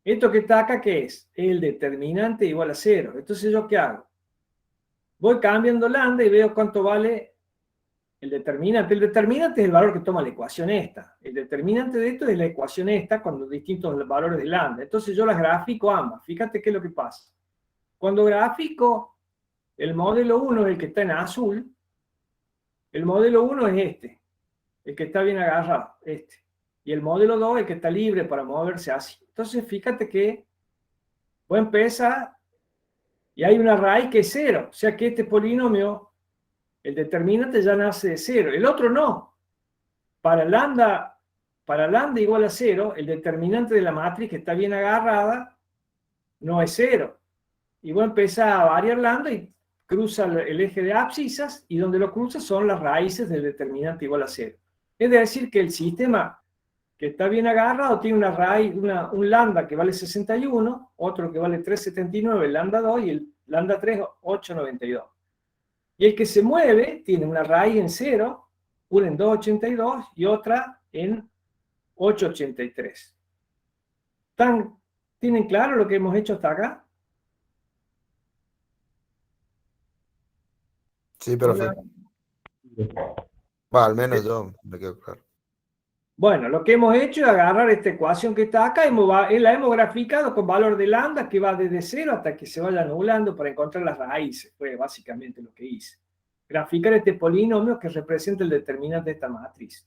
esto que está acá, ¿qué es? El determinante igual a 0. Entonces, ¿yo qué hago? Voy cambiando lambda y veo cuánto vale el determinante. El determinante es el valor que toma la ecuación esta. El determinante de esto es la ecuación esta con los distintos valores de lambda. Entonces yo las grafico ambas. Fíjate qué es lo que pasa. Cuando grafico el modelo 1, el que está en azul, el modelo 1 es este, el que está bien agarrado, este. Y el modelo 2, el que está libre para moverse así. Entonces fíjate que voy a empezar y hay una raíz que es 0. O sea que este polinomio, el determinante ya nace de 0. El otro no. Para lambda igual a 0, el determinante de la matriz que está bien agarrada no es 0. Y voy a empezar a variar lambda y cruza el eje de abscisas, y donde lo cruza son las raíces del determinante igual a 0. Es decir, que el sistema que está bien agarrado tiene una raíz, un lambda que vale 61, otro que vale 3,79, el lambda 2, y el lambda 3, 8,92. Y el que se mueve tiene una raíz en 0, una en 2,82 y otra en 8,83. ¿Tienen claro lo que hemos hecho hasta acá? Sí, profe. Va, al menos yo me quedo claro. Bueno, lo que hemos hecho es agarrar esta ecuación que está acá y la hemos graficado con valor de lambda que va desde 0 hasta que se vaya anulando para encontrar las raíces. Fue básicamente lo que hice. Graficar este polinomio que representa el determinante de esta matriz.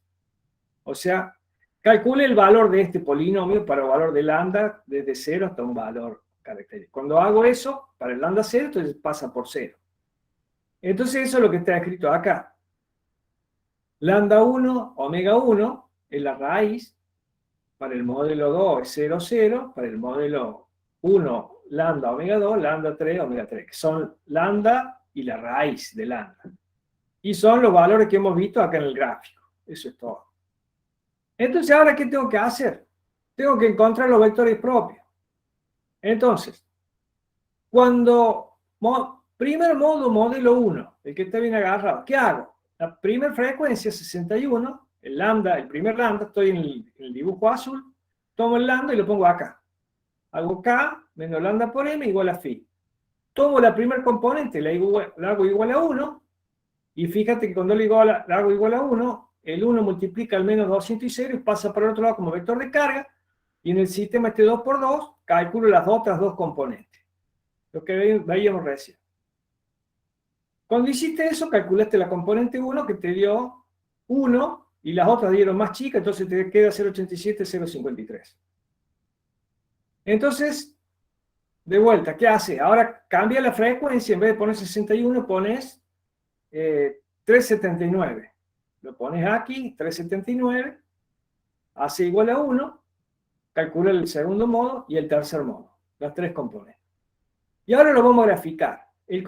O sea, calcule el valor de este polinomio para el valor de lambda desde 0 hasta un valor característico. Cuando hago eso, para el lambda 0, entonces pasa por 0. Entonces eso es lo que está escrito acá. Lambda 1, omega 1 es la raíz, para el modelo 2 es 0, 0, para el modelo 1, lambda, omega 2, lambda 3, omega 3, que son lambda y la raíz de lambda. Y son los valores que hemos visto acá en el gráfico. Eso es todo. Entonces, ¿ahora qué tengo que hacer? Tengo que encontrar los vectores propios. Entonces, primer modo, modelo 1, el que está bien agarrado, ¿qué hago? La primera frecuencia, 61, el lambda, el primer lambda, estoy en el dibujo azul, tomo el lambda y lo pongo acá. Hago K menos lambda por M igual a phi. Tomo la primer componente, la hago igual a 1, y fíjate que cuando la hago igual a 1, el 1 multiplica al menos 200 y 0 y pasa para el otro lado como vector de carga, y en el sistema este 2 por 2, calculo las otras dos componentes. Lo que veíamos recién. Cuando hiciste eso, calculaste la componente 1 que te dio 1, y las otras dieron más chicas, entonces te queda 0,87, 0,53. Entonces, de vuelta, ¿qué hace? Ahora cambia la frecuencia, en vez de poner 61, pones 3,79. Lo pones aquí, 379, hace igual a 1, calcula el segundo modo y el tercer modo, las tres componentes. Y ahora lo vamos a graficar. El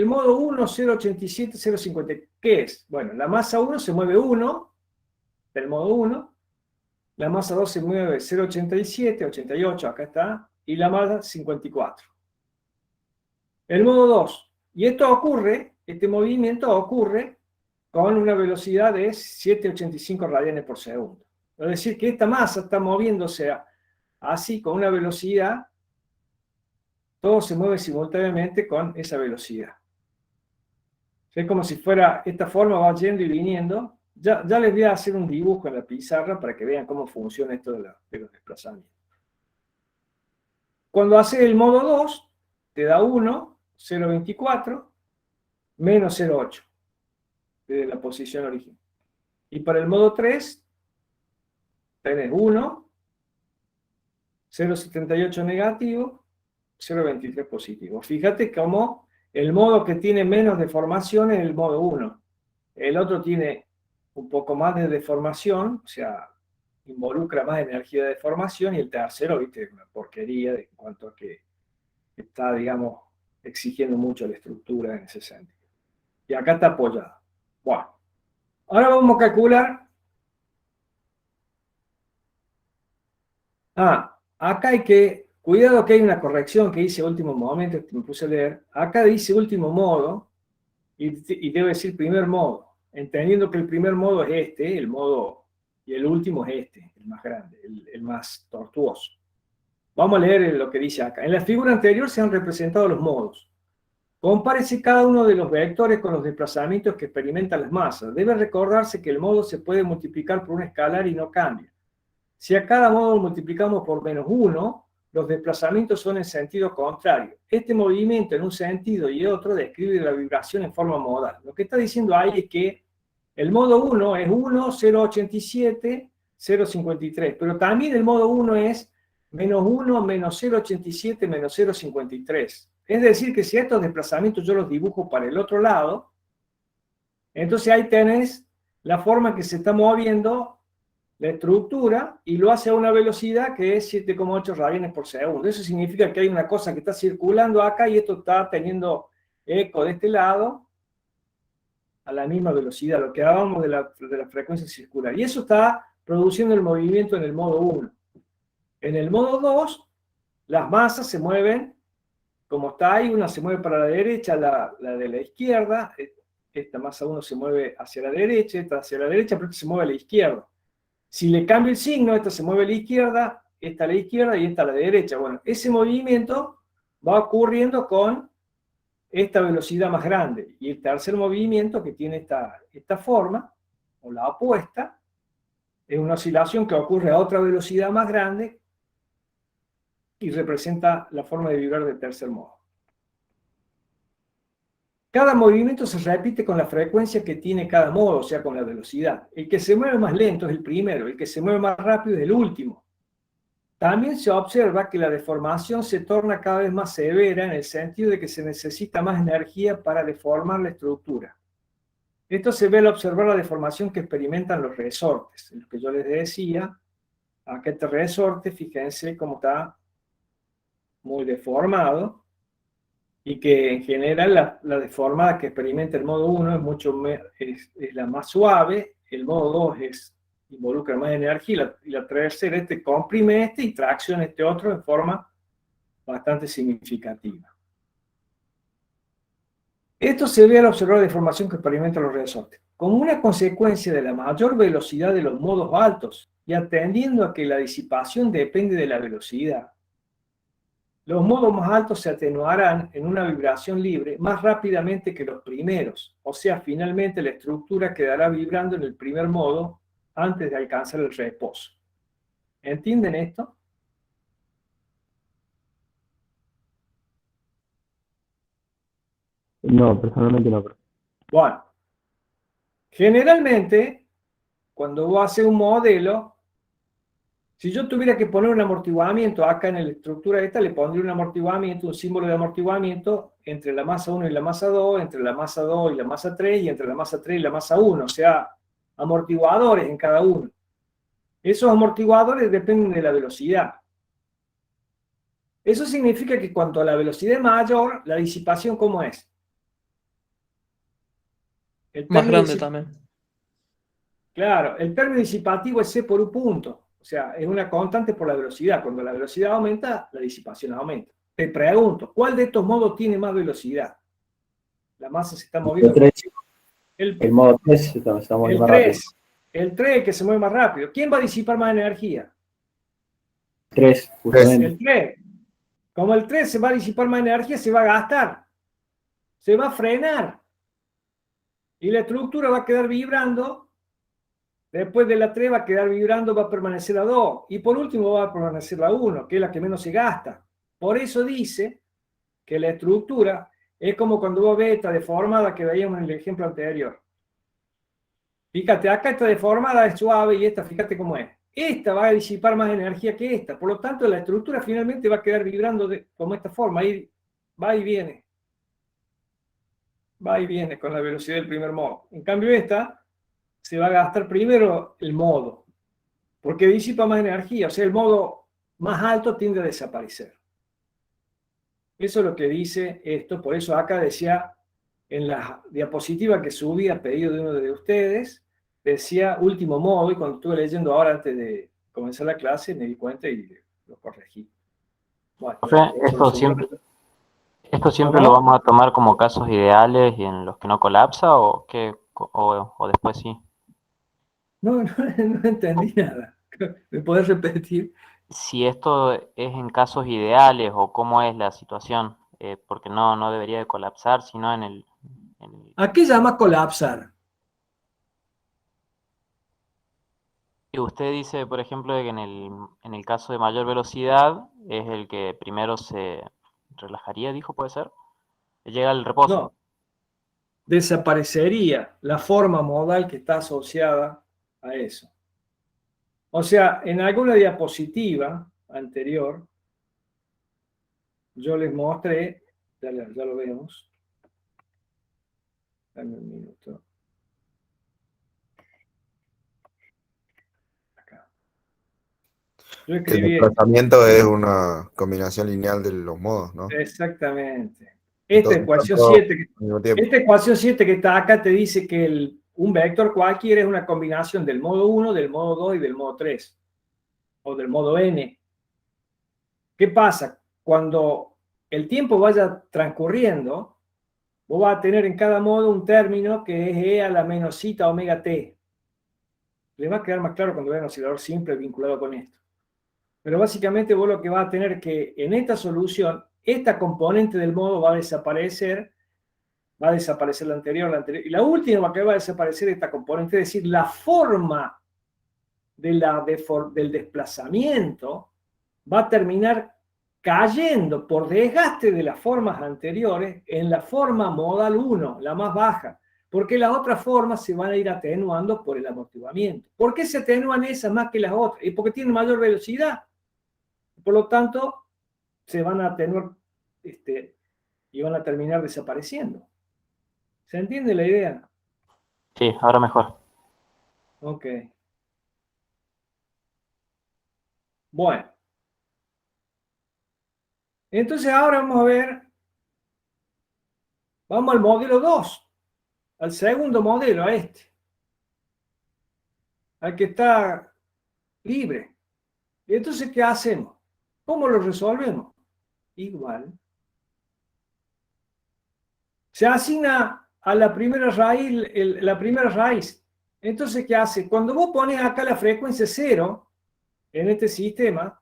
modo 1, 0,87, 0,50, ¿qué es? Bueno, la masa 1 se mueve 1, del modo 1, la masa 2 se mueve 0,87, 88, acá está, y la masa 54. El modo 2, y esto ocurre, este movimiento ocurre con una velocidad de 7,85 radianes por segundo. Es decir, que esta masa está moviéndose así, con una velocidad, todo se mueve simultáneamente con esa velocidad. Es como si fuera, esta forma va yendo y viniendo. Ya les voy a hacer un dibujo en la pizarra para que vean cómo funciona esto de los desplazamientos. Cuando haces el modo 2, te da 1, 0,24, menos 0,8, desde la posición original. Y para el modo 3, tenés 1, 0,78 negativo, 0,23 positivo. Fíjate cómo el modo que tiene menos deformación es el modo 1. El otro tiene un poco más de deformación, o sea, involucra más energía de deformación, y el tercero, viste, es una porquería en cuanto a que está, digamos, exigiendo mucho la estructura en ese sentido. Y acá está apoyado. Bueno, ahora vamos a calcular. Acá hay que, cuidado que hay una corrección que hice último momento, que me puse a leer. Acá dice último modo, y debe decir primer modo, entendiendo que el primer modo es este, el modo, y el último es este, el más grande, el más tortuoso. Vamos a leer lo que dice acá. En la figura anterior se han representado los modos. Compárese cada uno de los vectores con los desplazamientos que experimentan las masas. Debe recordarse que el modo se puede multiplicar por un escalar y no cambia. Si a cada modo lo multiplicamos por menos 1, los desplazamientos son en sentido contrario. Este movimiento en un sentido y otro describe la vibración en forma modal. Lo que está diciendo ahí es que el modo 1 es 1, 0,87, 0,53, pero también el modo 1 es menos 1, menos 0,87, menos 0,53. Es decir, que si estos desplazamientos yo los dibujo para el otro lado, entonces ahí tenés la forma en que se está moviendo la estructura, y lo hace a una velocidad que es 7,8 radianes por segundo. Eso significa que hay una cosa que está circulando acá y esto está teniendo eco de este lado a la misma velocidad, lo que hablábamos de la frecuencia circular. Y eso está produciendo el movimiento en el modo 1. En el modo 2, las masas se mueven, como está ahí, una se mueve para la derecha, la de la izquierda, esta masa 1 se mueve hacia la derecha, esta hacia la derecha, pero esta se mueve a la izquierda. Si le cambio el signo, esta se mueve a la izquierda, esta a la izquierda y esta a la derecha. Bueno, ese movimiento va ocurriendo con esta velocidad más grande. Y el tercer movimiento, que tiene esta forma, o la opuesta, es una oscilación que ocurre a otra velocidad más grande y representa la forma de vibrar del tercer modo. Cada movimiento se repite con la frecuencia que tiene cada modo, o sea, con la velocidad. El que se mueve más lento es el primero, el que se mueve más rápido es el último. También se observa que la deformación se torna cada vez más severa en el sentido de que se necesita más energía para deformar la estructura. Esto se ve al observar la deformación que experimentan los resortes. Lo que yo les decía, acá este resorte, fíjense cómo está muy deformado, y que en general la deformada que experimenta el modo 1 es la más suave, el modo 2 involucra más energía, y la tercera comprime y tracciona este otro en forma bastante significativa. Esto se ve al observar la deformación que experimentan los resortes. Como una consecuencia de la mayor velocidad de los modos altos, y atendiendo a que la disipación depende de la velocidad, los modos más altos se atenuarán en una vibración libre más rápidamente que los primeros, o sea, finalmente la estructura quedará vibrando en el primer modo antes de alcanzar el reposo. ¿Entienden esto? No, personalmente no. Bueno, generalmente, cuando vos haces un modelo, si yo tuviera que poner un amortiguamiento acá en la estructura esta, le pondría un amortiguamiento, un símbolo de amortiguamiento entre la masa 1 y la masa 2, entre la masa 2 y la masa 3, y entre la masa 3 y la masa 1. O sea, amortiguadores en cada uno. Esos amortiguadores dependen de la velocidad. Eso significa que cuanto la velocidad es mayor, la disipación, ¿cómo es? El Más término grande disip- también. Claro, el término disipativo es C por un punto. O sea, es una constante por la velocidad. Cuando la velocidad aumenta, la disipación aumenta. Te pregunto, ¿cuál de estos modos tiene más velocidad? La masa se está moviendo. El modo 3 está muy El más rápido. 3. El 3 que se mueve más rápido. ¿Quién va a disipar más energía? 3, justamente. El 3. Como el 3 se va a disipar más energía, se va a gastar. Se va a frenar. Y la estructura va a quedar vibrando. Después de la 3 va a quedar vibrando, va a permanecer la 2. Y por último va a permanecer la 1, que es la que menos se gasta. Por eso dice que la estructura es como cuando vos ves esta deformada que veíamos en el ejemplo anterior. Fíjate, acá esta deformada es suave y esta, fíjate cómo es. Esta va a disipar más energía que esta. Por lo tanto, la estructura finalmente va a quedar vibrando como esta forma. Ahí va y viene. Va y viene con la velocidad del primer modo. En cambio, esta se va a gastar primero el modo, porque disipa más energía. O sea, el modo más alto tiende a desaparecer. Eso es lo que dice esto. Por eso acá decía, en la diapositiva que subí a pedido de uno de ustedes, decía último modo, y cuando estuve leyendo ahora antes de comenzar la clase, me di cuenta y lo corregí. Bueno, Profe, ¿esto siempre lo vamos a tomar como casos ideales y en los que no colapsa o qué, o después sí? No entendí nada. ¿Me podés repetir? Si esto es en casos ideales o cómo es la situación, porque no debería de colapsar, sino en el... ¿A qué llama colapsar? Y usted dice, por ejemplo, de que en el caso de mayor velocidad es el que primero se relajaría, dijo, ¿puede ser? Llega al reposo. No. Desaparecería la forma modal que está asociada a eso. O sea, en alguna diapositiva anterior, yo les mostré, ya lo vemos. Dame un minuto. Acá. Yo El escribí desplazamiento es una combinación lineal de los modos, ¿no? exactamente. Esta Entonces, ecuación todo 7 al mismo tiempo. esta ecuación 7 que está acá te dice que un vector cualquiera es una combinación del modo 1, del modo 2 y del modo 3. O del modo n. ¿Qué pasa? Cuando el tiempo vaya transcurriendo, vos vas a tener en cada modo un término que es e a la menos zeta omega t. Les va a quedar más claro cuando vean un oscilador simple vinculado con esto. Pero básicamente vos lo que vas a tener que en esta solución, esta componente del modo va a desaparecer la anterior, y la última que va a desaparecer esta componente, es decir, la forma del desplazamiento va a terminar cayendo por desgaste de las formas anteriores en la forma modal 1, la más baja, porque las otras formas se van a ir atenuando por el amortiguamiento. ¿Por qué se atenúan esas más que las otras? Y porque tienen mayor velocidad. Por lo tanto, se van a atenuar y van a terminar desapareciendo. ¿Se entiende la idea? Sí, ahora mejor. Ok. Bueno. Entonces ahora vamos a ver, vamos al modelo 2, al segundo modelo, a este, al que está libre. Y entonces, ¿qué hacemos? ¿Cómo lo resolvemos? Igual. Se asigna a la primera raíz, Entonces, ¿qué hace? Cuando vos pones acá la frecuencia 0, en este sistema,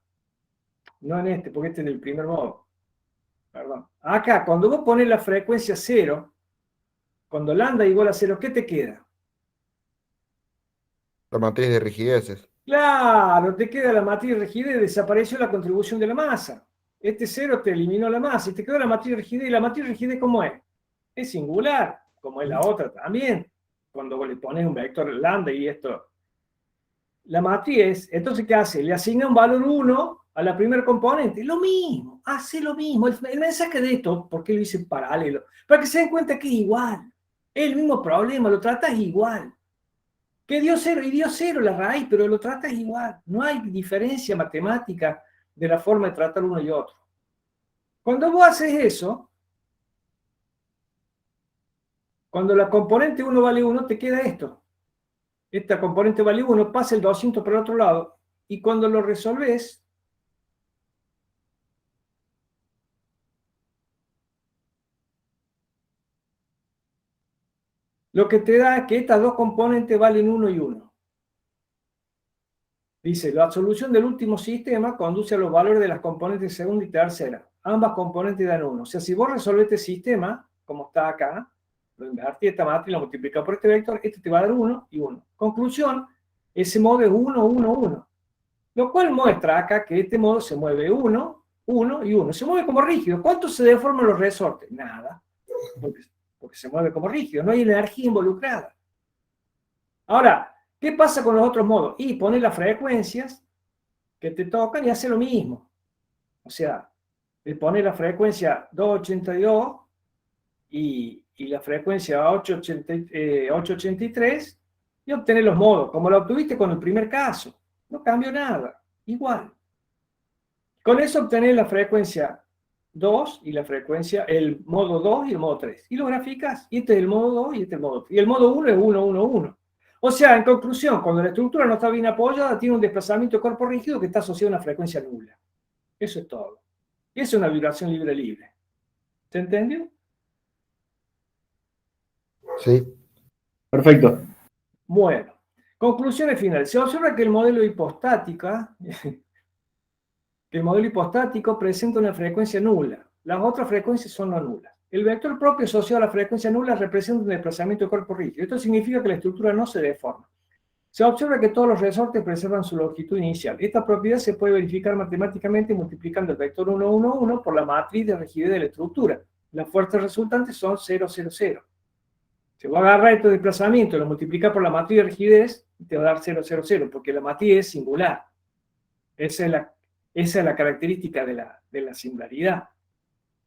no en este, porque este es el primer modo, perdón. Acá, cuando vos pones la frecuencia 0, cuando lambda igual a 0, ¿qué te queda? La matriz de rigideces. Claro, te queda la matriz de rigidez y desapareció la contribución de la masa. Este 0 te eliminó la masa y te quedó la matriz de rigidez. ¿Y la matriz de rigidez cómo es? Es singular, como es la otra también. Cuando vos le pones un vector lambda y esto. La matriz, entonces, ¿qué hace? Le asigna un valor 1 a la primera componente. Lo mismo, hace lo mismo. El mensaje de esto, ¿por qué lo hice paralelo? Para que se den cuenta que es igual. Es el mismo problema, lo tratas igual. que dio cero, y dio cero la raíz, pero lo tratas igual. No hay diferencia matemática de la forma de tratar uno y otro. Cuando vos haces eso, cuando la componente 1 vale 1, te queda esto. Esta componente vale 1, pasa el 200 por el otro lado, y cuando lo resolves, lo que te da es que estas dos componentes valen 1 y 1. Dice, la solución del último sistema conduce a los valores de las componentes segunda y tercera. Ambas componentes dan 1. O sea, si vos resolvés este sistema, como está acá, lo invertís esta matriz, lo multiplicás por este vector, este te va a dar 1 y 1. Conclusión, ese modo es 1, 1, 1. Lo cual muestra acá que este modo se mueve 1, 1 y 1. Se mueve como rígido. ¿Cuánto se deforman los resortes? Nada. Porque se mueve como rígido. No hay energía involucrada. Ahora, ¿qué pasa con los otros modos? Y poner las frecuencias que te tocan y hace lo mismo. O sea, le pones la frecuencia 282 y la frecuencia 883 y obtener los modos, como lo obtuviste con el primer caso. No cambió nada, igual. Con eso obtenés la frecuencia 2 y la frecuencia, el modo 2 y el modo 3. Y lo graficas, y este es el modo 2 y este es el modo 3. Y el modo 1 es 1, 1, 1. O sea, en conclusión, cuando la estructura no está bien apoyada, tiene un desplazamiento de cuerpo rígido que está asociado a una frecuencia nula. Eso es todo. Y eso es una vibración libre-libre. ¿Se entendió? Sí. Perfecto. Bueno, conclusiones finales. Se observa que el modelo hipostático presenta una frecuencia nula. Las otras frecuencias son no nulas. El vector propio asociado a la frecuencia nula representa un desplazamiento de cuerpo rígido. Esto significa que la estructura no se deforma. Se observa que todos los resortes preservan su longitud inicial. Esta propiedad se puede verificar matemáticamente multiplicando el vector 1, 1, 1 por la matriz de rigidez de la estructura. Las fuerzas resultantes son 0, 0, 0. Si vos agarras estos desplazamientos y lo multiplicas por la matriz de rigidez, te va a dar 0, 0, 0, porque la matriz es singular. Esa es la característica de la singularidad.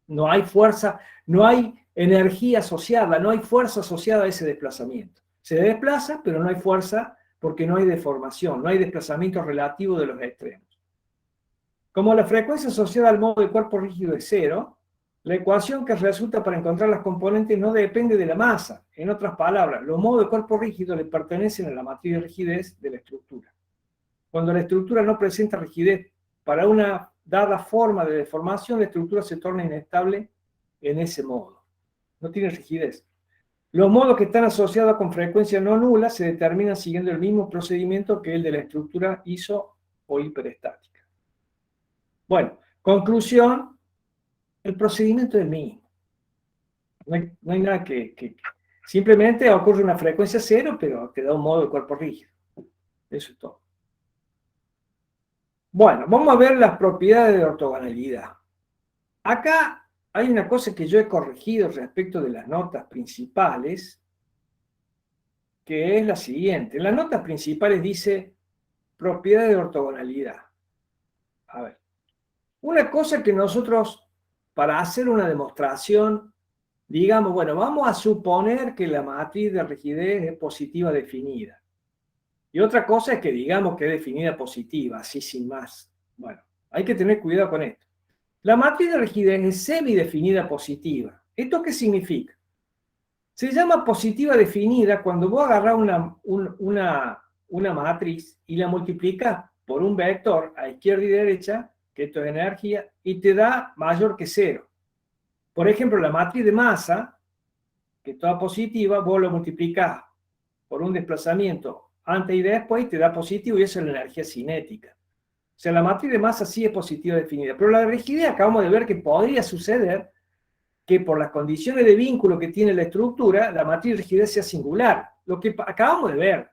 No hay fuerza, no hay energía asociada, no hay fuerza asociada a ese desplazamiento. Se desplaza, pero no hay fuerza porque no hay deformación, no hay desplazamiento relativo de los extremos. Como la frecuencia asociada al modo de cuerpo rígido es 0, la ecuación que resulta para encontrar las componentes no depende de la masa. En otras palabras, los modos de cuerpo rígido le pertenecen a la matriz de rigidez de la estructura. Cuando la estructura no presenta rigidez para una dada forma de deformación, la estructura se torna inestable en ese modo. No tiene rigidez. Los modos que están asociados con frecuencia no nula se determinan siguiendo el mismo procedimiento que el de la estructura iso o hiperestática. Bueno, conclusión, el procedimiento es el mismo. No hay nada que... Simplemente ocurre una frecuencia cero, pero te da un modo de cuerpo rígido. Eso es todo. Bueno, vamos a ver las propiedades de ortogonalidad. Acá hay una cosa que yo he corregido respecto de las notas principales, que es la siguiente. En las notas principales dice propiedades de ortogonalidad. A ver, una cosa que nosotros, para hacer una demostración, digamos, bueno, vamos a suponer que la matriz de rigidez es positiva definida. Y otra cosa es que digamos que es definida positiva, así sin más. Bueno, hay que tener cuidado con esto. La matriz de rigidez es semidefinida positiva. ¿Esto qué significa? Se llama positiva definida cuando vos agarrás una matriz y la multiplicas por un vector a izquierda y derecha, que esto es energía, y te da mayor que 0. Por ejemplo, la matriz de masa, que es toda positiva, vos lo multiplicás por un desplazamiento antes y después, te da positivo y eso es la energía cinética. O sea, la matriz de masa sí es positiva definida, pero la de rigidez acabamos de ver que podría suceder que por las condiciones de vínculo que tiene la estructura, la matriz de rigidez sea singular. Lo que acabamos de ver.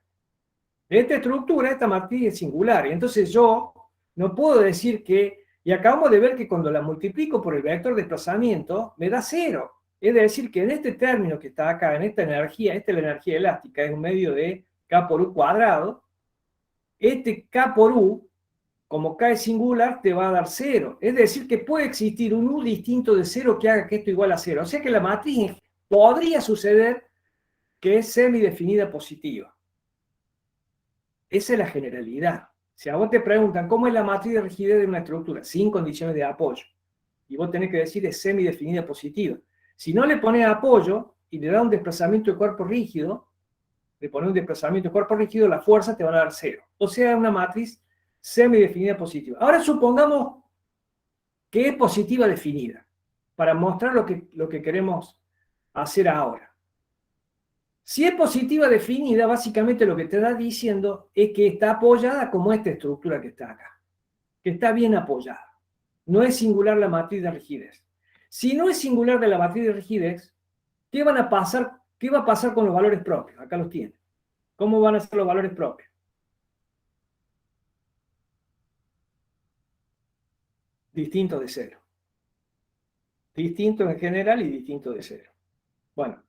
Esta estructura, esta matriz es singular, y entonces yo no puedo decir que, y acabamos de ver que cuando la multiplico por el vector de desplazamiento, me da 0. Es decir, que en este término que está acá, en esta energía, esta es la energía elástica, es un medio de K por U cuadrado, este K por U, como K es singular, te va a dar 0. Es decir, que puede existir un U distinto de 0 que haga que esto igual a 0. O sea que la matriz podría suceder que es semidefinida positiva. Esa es la generalidad. Si a vos te preguntan cómo es la matriz de rigidez de una estructura sin condiciones de apoyo, y vos tenés que decir es semidefinida positiva. Si no le pones apoyo y le da un desplazamiento de cuerpo rígido, le pones un desplazamiento de cuerpo rígido, la fuerza te va a dar 0. O sea, es una matriz semidefinida positiva. Ahora supongamos que es positiva definida, para mostrar lo que queremos hacer ahora. Si es positiva definida, básicamente lo que te está diciendo es que está apoyada como esta estructura que está acá, que está bien apoyada. No es singular la matriz de rigidez. Si no es singular de la matriz de rigidez, ¿qué va a pasar con los valores propios? Acá los tiene. ¿Cómo van a ser los valores propios? Distintos de 0. Distintos en general y distintos de 0. Bueno,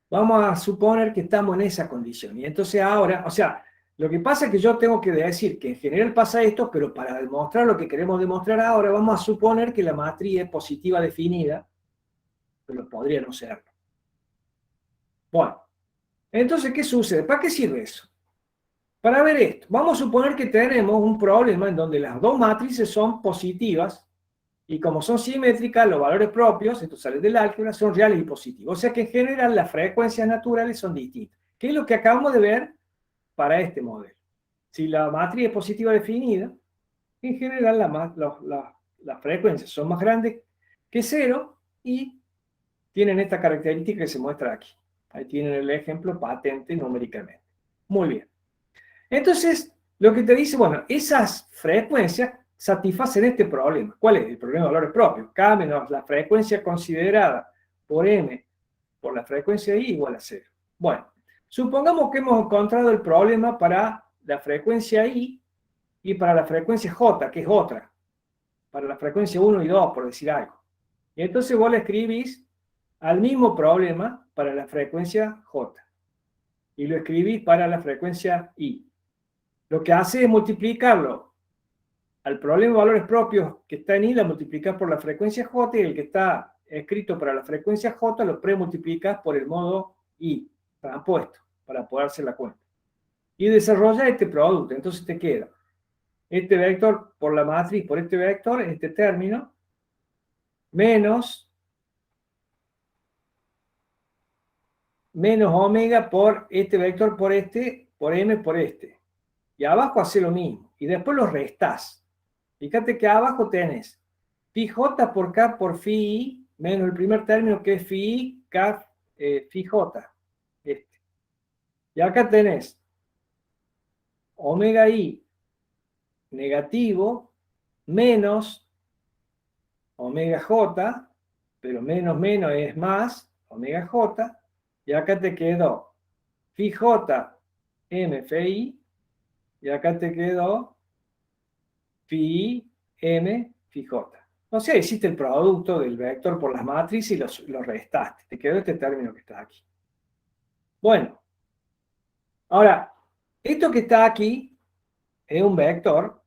vamos a suponer que estamos en esa condición. Y entonces ahora, o sea, lo que pasa es que yo tengo que decir que en general pasa esto, pero para demostrar lo que queremos demostrar ahora, vamos a suponer que la matriz es positiva definida, pero podría no serlo. Bueno, entonces, ¿qué sucede? ¿Para qué sirve eso? Para ver esto, vamos a suponer que tenemos un problema en donde las dos matrices son positivas, y como son simétricas, los valores propios, esto sale del álgebra, son reales y positivos. O sea que en general las frecuencias naturales son distintas. ¿Qué es lo que acabamos de ver para este modelo? Si la matriz es positiva definida, en general las frecuencias son más grandes que 0 y tienen esta característica que se muestra aquí. Ahí tienen el ejemplo patente numéricamente. Muy bien. Entonces, lo que te dice, bueno, esas frecuencias satisfacen este problema. ¿Cuál es? El problema de valores propios. K menos la frecuencia considerada por M por la frecuencia I igual a 0. Bueno, supongamos que hemos encontrado el problema para la frecuencia I y para la frecuencia J, que es otra. Para la frecuencia 1 y 2, por decir algo. Y entonces vos le escribís al mismo problema para la frecuencia J. Y lo escribís para la frecuencia I. Lo que hace es multiplicarlo al problema de valores propios que está en I, lo multiplicás por la frecuencia J, y el que está escrito para la frecuencia J lo premultiplicás por el modo I, transpuesto, para poder hacer la cuenta. Y desarrolla este producto. Entonces te queda este vector por la matriz, por este vector, este término, menos omega por este vector por este, por m por este. Y abajo hace lo mismo. Y después los restás. Fíjate que abajo tenés phi j por k por phi i, menos el primer término que es phi i, k, phi j. Este. Y acá tenés omega i negativo menos omega j, pero menos es más, omega j, y acá te quedó phi j m phi i, y acá te quedó phi m phi j. O sea, hiciste el producto del vector por las matrices y los restaste. Te quedó este término que está aquí. Bueno, ahora, esto que está aquí es un vector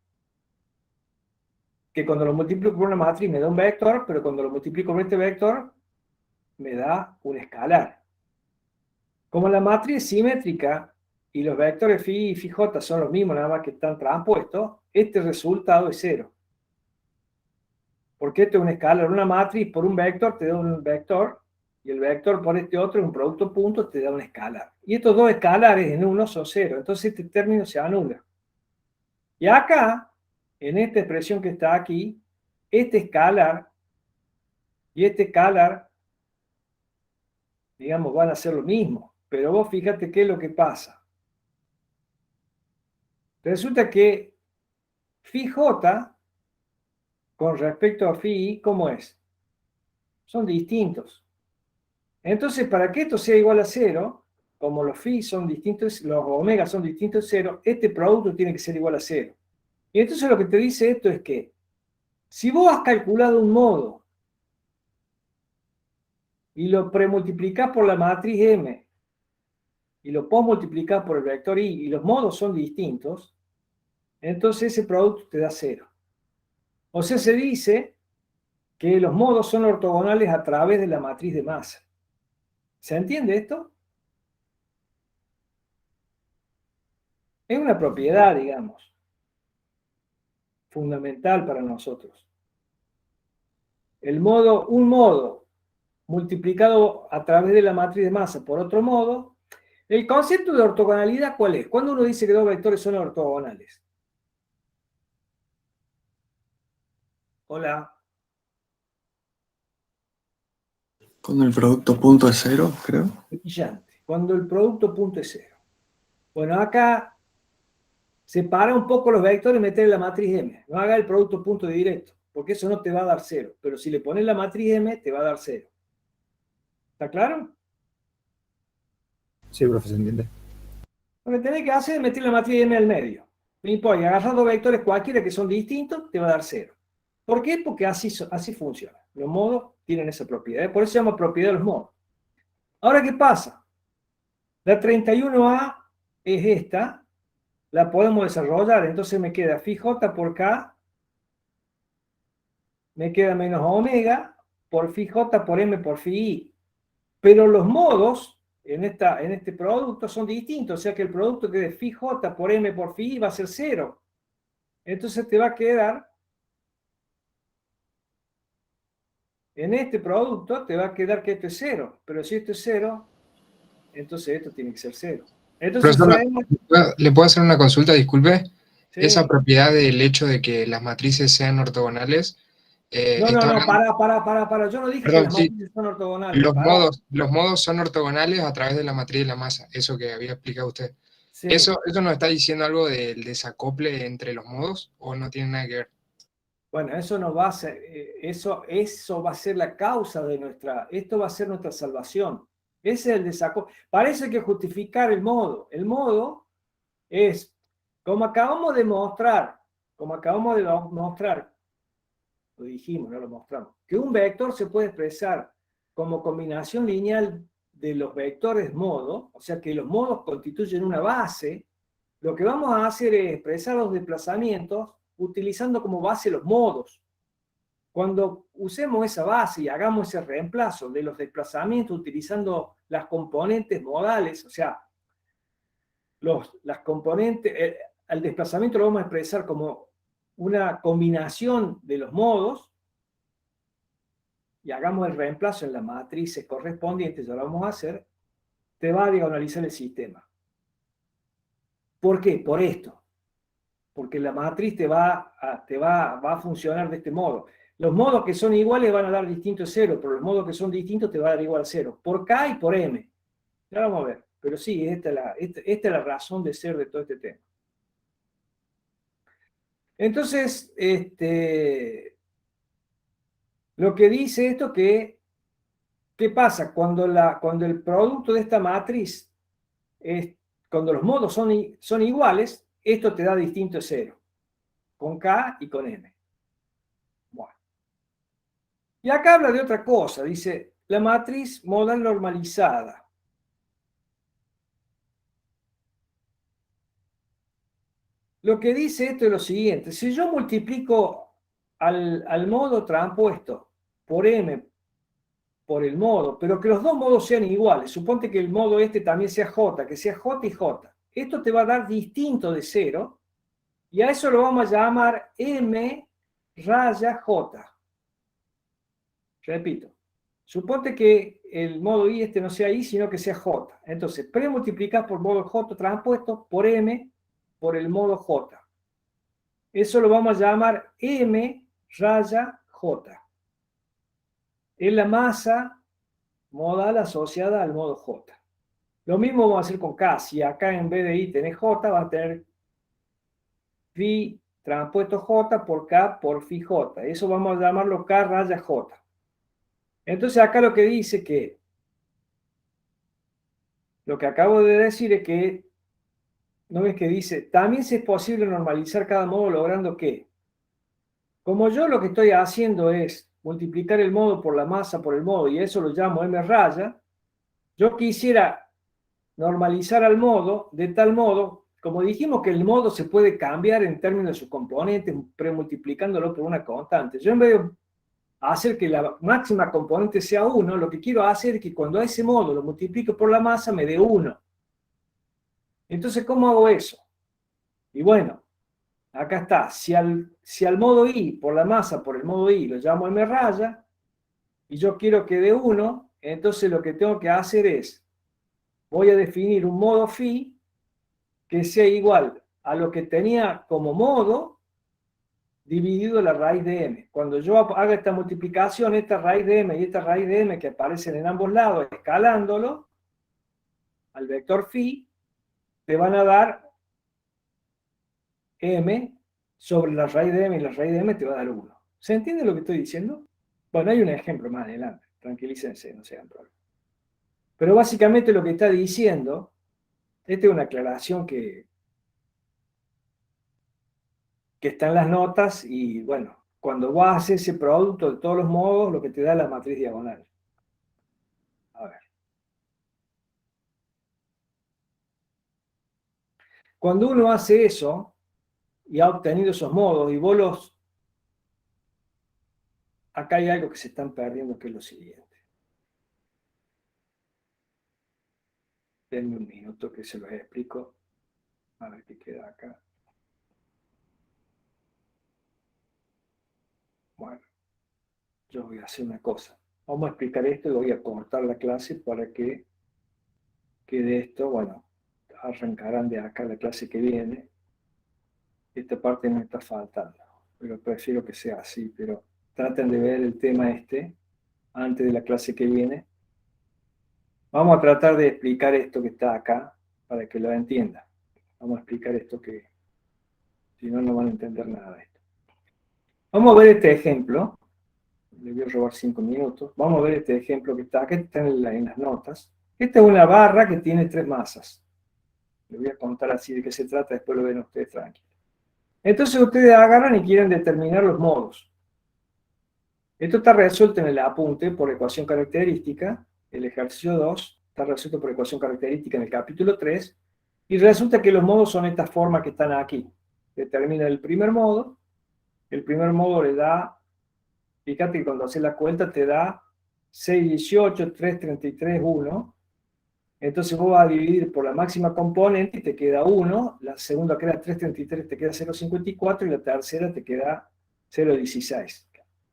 que cuando lo multiplico por una matriz me da un vector, pero cuando lo multiplico por este vector me da un escalar. Como la matriz es simétrica y los vectores phi y phi j son los mismos, nada más que están transpuestos, este resultado es 0. Porque esto es un escalar. Una matriz por un vector te da un vector, y el vector por este otro, un producto punto, te da un escalar. Y estos dos escalares en uno son 0. Entonces este término se anula. Y acá, en esta expresión que está aquí, este escalar y este escalar, digamos, van a ser lo mismo. Pero vos fíjate qué es lo que pasa. Resulta que phi j con respecto a phi i, ¿cómo es? Son distintos. Entonces, para que esto sea igual a 0, como los phi son distintos, los omega son distintos de 0, este producto tiene que ser igual a 0. Y entonces lo que te dice esto es que si vos has calculado un modo y lo premultiplicás por la matriz M y lo posmultiplicás por el vector I y los modos son distintos, entonces ese producto te da 0. O sea, se dice que los modos son ortogonales a través de la matriz de masa. ¿Se entiende esto? Es una propiedad, digamos, fundamental para nosotros. Un modo multiplicado a través de la matriz de masa por otro modo. El concepto de ortogonalidad, ¿cuál es? Cuando uno dice que dos vectores son ortogonales. Hola. Cuando el producto punto es cero, creo. Brillante. Cuando el producto punto es cero. Bueno, acá separa un poco los vectores y meter la matriz M. No haga el producto punto directo, porque eso no te va a dar cero. Pero si le pones la matriz M, te va a dar cero. ¿Está claro? Sí, profe, se entiende. Lo que tenés que hacer es meter la matriz M al medio. No importa, agarrar dos vectores cualquiera que son distintos, te va a dar cero. ¿Por qué? Porque así funciona. Los modos tienen esa propiedad. Por eso se llama propiedad de los modos. Ahora, ¿qué pasa? La 31A es esta. La podemos desarrollar. Entonces me queda phi j por k. Me queda menos omega por phi j por m por phi i. Pero los modos en este producto son distintos. O sea que el producto que de phi j por m por phi i va a ser cero. Entonces te va a quedar... En este producto te va a quedar que esto es cero, pero si esto es cero, entonces esto tiene que ser cero. Entonces, Profesor, ¿le puedo hacer una consulta? Disculpe. sí. Esa propiedad del hecho de que las matrices sean ortogonales. No, para. Yo no dije Perdón, que las matrices son ortogonales. Los modos son ortogonales a través de la matriz de la masa, eso que había explicado usted. Sí. ¿Eso nos está diciendo algo del desacople entre los modos o no tiene nada que ver? Bueno, eso no va a ser, eso va a ser la causa de esto va a ser nuestra salvación. Ese es el desacople. Parece que justificar el modo. El modo es, como acabamos de mostrar, lo dijimos, no lo mostramos, que un vector se puede expresar como combinación lineal de los vectores modo, o sea que los modos constituyen una base. Lo que vamos a hacer es expresar los desplazamientos utilizando como base los modos. Cuando usemos esa base y hagamos ese reemplazo de los desplazamientos utilizando las componentes modales, o sea, las componentes, al desplazamiento lo vamos a expresar como una combinación de los modos y hagamos el reemplazo en las matrices correspondientes, ya lo vamos a hacer, te va a diagonalizar el sistema. ¿Por qué? Por esto. Porque la matriz te va a funcionar de este modo. Los modos que son iguales van a dar distinto cero, pero los modos que son distintos te va a dar igual a cero. Por K y por M. Ya lo vamos a ver. Pero sí, esta es la razón de ser de todo este tema. Entonces, lo que dice esto que, ¿qué pasa? Cuando el producto de esta matriz, cuando los modos son iguales, esto te da distinto cero, con K y con M. Bueno. Y acá habla de otra cosa, dice, la matriz modal normalizada. Lo que dice esto es lo siguiente, si yo multiplico al modo transpuesto por M por el modo, pero que los dos modos sean iguales, suponte que el modo también sea J, que sea J y J. Esto te va a dar distinto de cero, y a eso lo vamos a llamar M raya J. Repito, suponte que el modo I no sea I, sino que sea J. Entonces, premultiplicás por modo J transpuesto por M por el modo J. Eso lo vamos a llamar M raya J. Es la masa modal asociada al modo J. Lo mismo vamos a hacer con K. Si acá en vez de I tenés J, vas a tener phi transpuesto J por K por phi J. Eso vamos a llamarlo K raya J. Entonces acá lo que dice que, lo que acabo de decir es que, ¿no ves que dice? También es posible normalizar cada modo logrando que, como yo lo que estoy haciendo es multiplicar el modo por la masa por el modo, y eso lo llamo M raya, yo quisiera normalizar al modo de tal modo, como dijimos que el modo se puede cambiar en términos de sus componentes, premultiplicándolo por una constante. Yo en vez de hacer que la máxima componente sea 1, lo que quiero hacer es que cuando a ese modo lo multiplico por la masa me dé 1. Entonces, ¿cómo hago eso? Y bueno, acá está. Si al modo i, por la masa, por el modo i, lo llamo m raya, y yo quiero que dé 1, entonces lo que tengo que hacer es, voy a definir un modo phi que sea igual a lo que tenía como modo dividido la raíz de m. Cuando yo haga esta multiplicación, esta raíz de m y esta raíz de m que aparecen en ambos lados, escalándolo al vector phi, te van a dar m sobre la raíz de m, y la raíz de m te va a dar 1. ¿Se entiende lo que estoy diciendo? Bueno, hay un ejemplo más adelante. Tranquilícense, no sean problemas. Pero básicamente lo que está diciendo, esta es una aclaración que está en las notas, y bueno, cuando vas a hacer ese producto de todos los modos, lo que te da es la matriz diagonal. A ver. Cuando uno hace eso, y ha obtenido esos modos, y vos los... Acá hay algo que se están perdiendo, que es lo siguiente. Denme un minuto que se los explico. A ver qué queda acá. Bueno, yo voy a hacer una cosa. Vamos a explicar esto y voy a cortar la clase para que quede esto. Bueno, arrancarán de acá la clase que viene. Esta parte no está faltando, pero prefiero que sea así. Pero traten de ver el tema este antes de la clase que viene. Vamos a tratar de explicar esto que está acá para que lo entiendan. Vamos a explicar esto que, si no, no van a entender nada de esto. Vamos a ver este ejemplo. Le voy a robar 5 minutos. Vamos a ver este ejemplo que está acá, está en las notas. Esta es una barra que tiene 3 masas. Les voy a contar así de qué se trata, después lo ven ustedes tranquilos. Entonces ustedes agarran y quieren determinar los modos. Esto está resuelto en el apunte por ecuación característica. El ejercicio 2 está resuelto por ecuación característica en el capítulo 3. Y resulta que los modos son estas formas que están aquí. Determina el primer modo. El primer modo le da... Fíjate que cuando haces la cuenta te da 6, 18, 3, 33, 1. Entonces vos vas a dividir por la máxima componente y te queda 1. La segunda queda 3,33, te queda 0,54. Y la tercera te queda 0,16.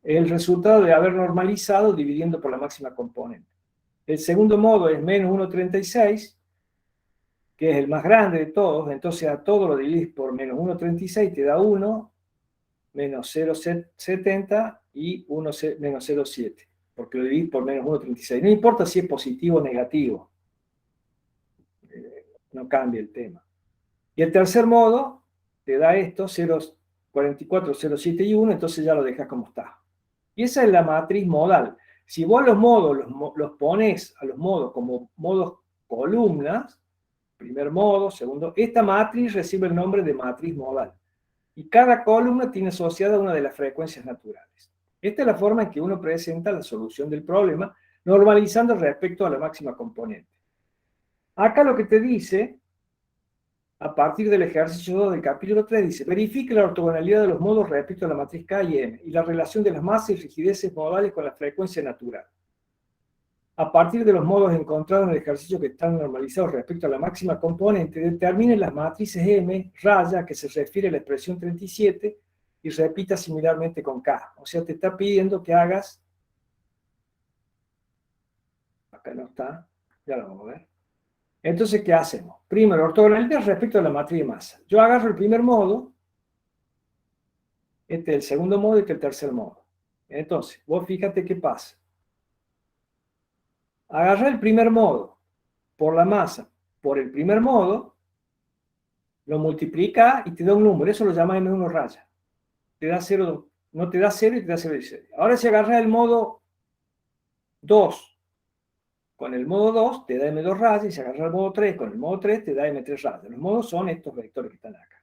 Es el resultado de haber normalizado dividiendo por la máxima componente. El segundo modo es menos 1,36, que es el más grande de todos. Entonces a todo lo dividís por menos 1,36, te da 1, menos 0,70 y 1, menos 0,7, porque lo dividís por menos 1,36. No importa si es positivo o negativo, no cambia el tema. Y el tercer modo te da esto, 0,44, 0,7 y 1, entonces ya lo dejas como está. Y esa es la matriz modal. Si vos los modos los pones a los modos como modos columnas, primer modo, segundo, esta matriz recibe el nombre de matriz modal. Y cada columna tiene asociada una de las frecuencias naturales. Esta es la forma en que uno presenta la solución del problema, normalizando respecto a la máxima componente. Acá lo que te dice, a partir del ejercicio 2 del capítulo 3, dice, verifique la ortogonalidad de los modos respecto a la matriz K y M, y la relación de las masas y rigideces modales con la frecuencia natural. A partir de los modos encontrados en el ejercicio que están normalizados respecto a la máxima componente, determine las matrices M, raya, que se refiere a la expresión 37, y repita similarmente con K. O sea, te está pidiendo que hagas... Acá no está, ya lo vamos a ver. Entonces, ¿qué hacemos? Primero, ortogonalidad respecto a la matriz de masa. Yo agarro el primer modo, este es el segundo modo y este es el tercer modo. Entonces, vos fíjate qué pasa. Agarrar el primer modo por la masa, por el primer modo, lo multiplica y te da un número. Eso lo llama M1 raya. Te da 0, no te da 0 y te da 0,16. Ahora si agarras el modo 2, con el modo 2 te da M2 raya, y si agarras el modo 3 con el modo 3 te da M3 raya. Los modos son estos vectores que están acá.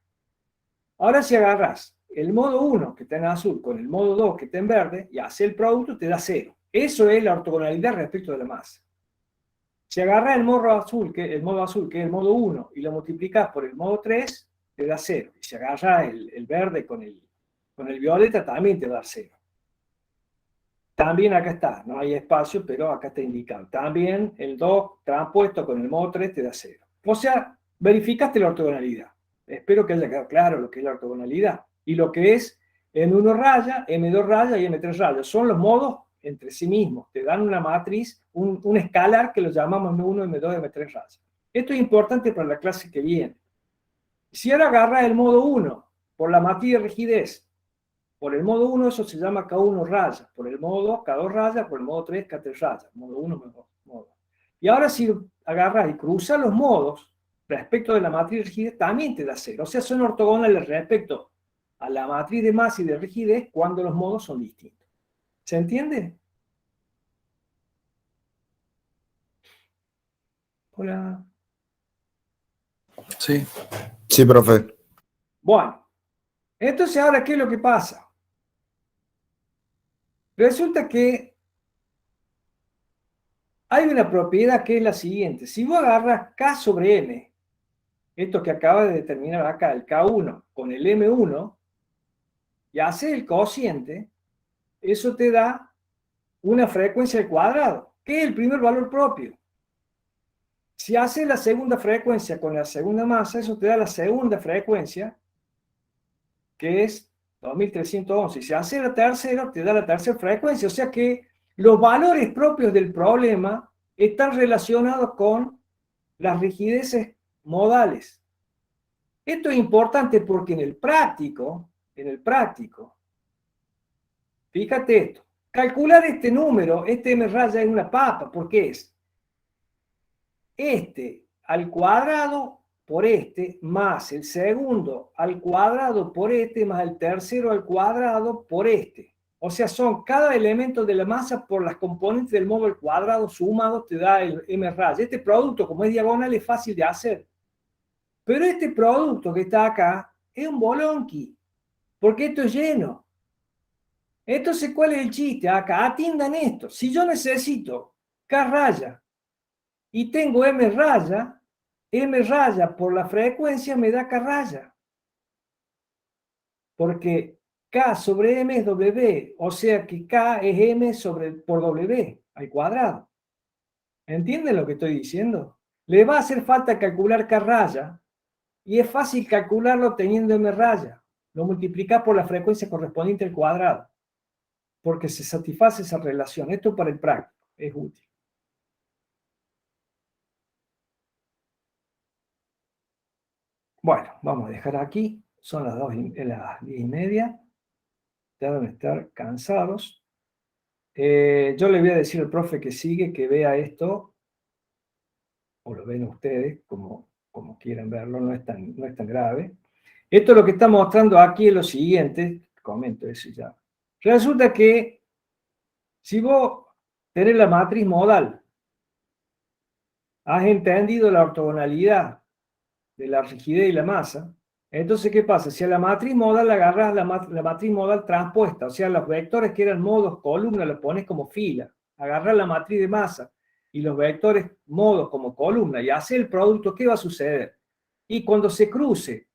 Ahora si agarras el modo 1 que está en azul con el modo 2 que está en verde y haces el producto, te da 0. Eso es la ortogonalidad respecto de la masa. Si agarras el modo azul, que es el modo 1, y lo multiplicas por el modo 3, te da 0. Y si agarras el verde con el violeta, también te da 0. También acá está, no hay espacio, pero acá está indicado. También el 2 transpuesto con el modo 3 te da 0. O sea, verificaste la ortogonalidad. Espero que haya quedado claro lo que es la ortogonalidad. Y lo que es M1 raya, M2 raya y M3 raya. Son los modos entre sí mismos. Te dan una matriz, un escalar que lo llamamos M1, M2, M3 raya. Esto es importante para la clase que viene. Si ahora agarras el modo 1 por la matriz de rigidez, por el modo 1 eso se llama K1 raya, por el modo K2 raya, por el modo 3 K3 raya, modo 1, modo 2. Y ahora si agarras y cruzas los modos respecto de la matriz de rigidez, también te da 0. O sea, son ortogonales respecto a la matriz de masa y de rigidez cuando los modos son distintos. ¿Se entiende? Hola. Sí. Sí, profe. Bueno, entonces ahora, ¿qué es lo que pasa? Resulta que hay una propiedad que es la siguiente. Si vos agarras K sobre M, esto que acaba de determinar acá, el K1 con el M1, y haces el cociente, eso te da una frecuencia al cuadrado, que es el primer valor propio. Si haces la segunda frecuencia con la segunda masa, eso te da la segunda frecuencia, que es 2311. Y si haces la tercera, te da la tercera frecuencia. O sea que los valores propios del problema están relacionados con las rigideces modales. Esto es importante porque en el práctico, fíjate esto, calcular este número, este m raya es una papa, porque es este al cuadrado por este, más el segundo al cuadrado por este, más el tercero al cuadrado por este. O sea, son cada elemento de la masa por las componentes del modo al cuadrado sumado te da el m raya. Este producto, como es diagonal, es fácil de hacer. Pero este producto que está acá es un bolonqui, porque esto es lleno. Entonces, ¿cuál es el chiste? Acá, atiendan esto. Si yo necesito K raya y tengo M raya por la frecuencia me da K raya. Porque K sobre M es W, o sea que K es M por W al cuadrado. ¿Entienden lo que estoy diciendo? Le va a hacer falta calcular K raya y es fácil calcularlo teniendo M raya. Lo multiplicás por la frecuencia correspondiente al cuadrado, porque se satisface esa relación. Esto para el práctico es útil. Bueno, vamos a dejar aquí. Son las 10:30. Ya deben estar cansados. Yo le voy a decir al profe que sigue que vea esto, o lo ven ustedes, como quieran verlo, no es tan grave. Esto lo que está mostrando aquí es lo siguiente, comento eso ya. Resulta que si vos tenés la matriz modal, has entendido la ortogonalidad de la rigidez y la masa, entonces ¿qué pasa? Si a la matriz modal la agarras la matriz modal transpuesta, o sea, los vectores que eran modos columna los pones como fila, agarras la matriz de masa y los vectores modos como columna y haces el producto, ¿qué va a suceder? Y cuando se cruce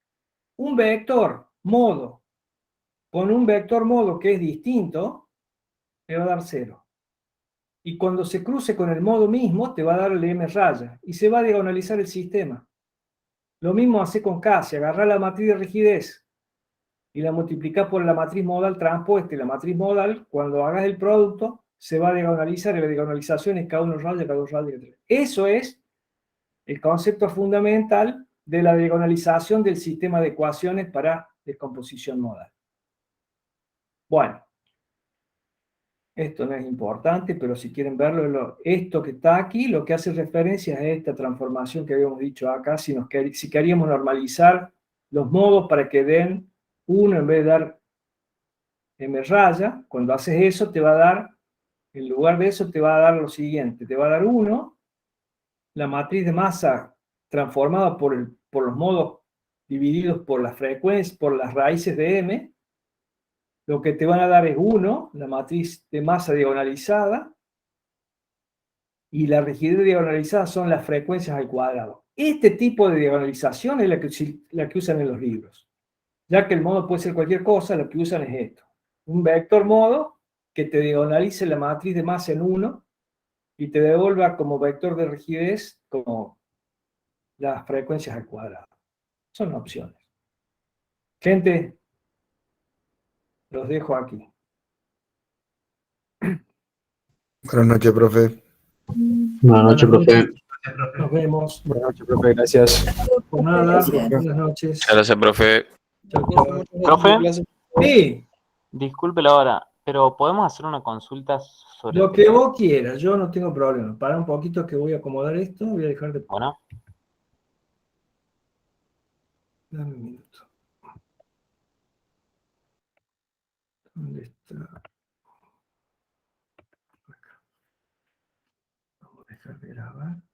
un vector modo con un vector modo que es distinto, te va a dar 0. Y cuando se cruce con el modo mismo, te va a dar el m raya y se va a diagonalizar el sistema. Lo mismo hace con K, si agarrás la matriz de rigidez y la multiplicás por la matriz modal transpuesta y la matriz modal, cuando hagas el producto, se va a diagonalizar y la diagonalización es K1 raya, K2 raya, K3. Eso es el concepto fundamental de la diagonalización del sistema de ecuaciones para descomposición modal. Bueno, esto no es importante, pero si quieren verlo, esto que está aquí, lo que hace referencia es a esta transformación que habíamos dicho acá, si queríamos normalizar los modos para que den 1 en vez de dar m raya, cuando haces eso te va a dar, en lugar de eso te va a dar lo siguiente, te va a dar 1, la matriz de masa transformada por los modos divididos por las frecuencias, por las raíces de m, lo que te van a dar es 1, la matriz de masa diagonalizada, y la rigidez diagonalizada son las frecuencias al cuadrado. Este tipo de diagonalización es la que usan en los libros. Ya que el modo puede ser cualquier cosa, lo que usan es esto. Un vector modo que te diagonalice la matriz de masa en 1 y te devuelva como vector de rigidez como las frecuencias al cuadrado. Son opciones. Gente, los dejo aquí. Buenas noches, profe. Buenas noches, profe. Nos vemos. Buenas noches, profe, gracias. Por nada. Buenas noches. Gracias, profe. Chau, chau. Profe, Sí, disculpe la hora, pero ¿podemos hacer una consulta sobre lo que vos quieras, yo no tengo problema. Para un poquito que voy a acomodar esto, voy a dejar de... Bueno, Dame un minuto. ¿Dónde está? Acá. Vamos a dejar de grabar.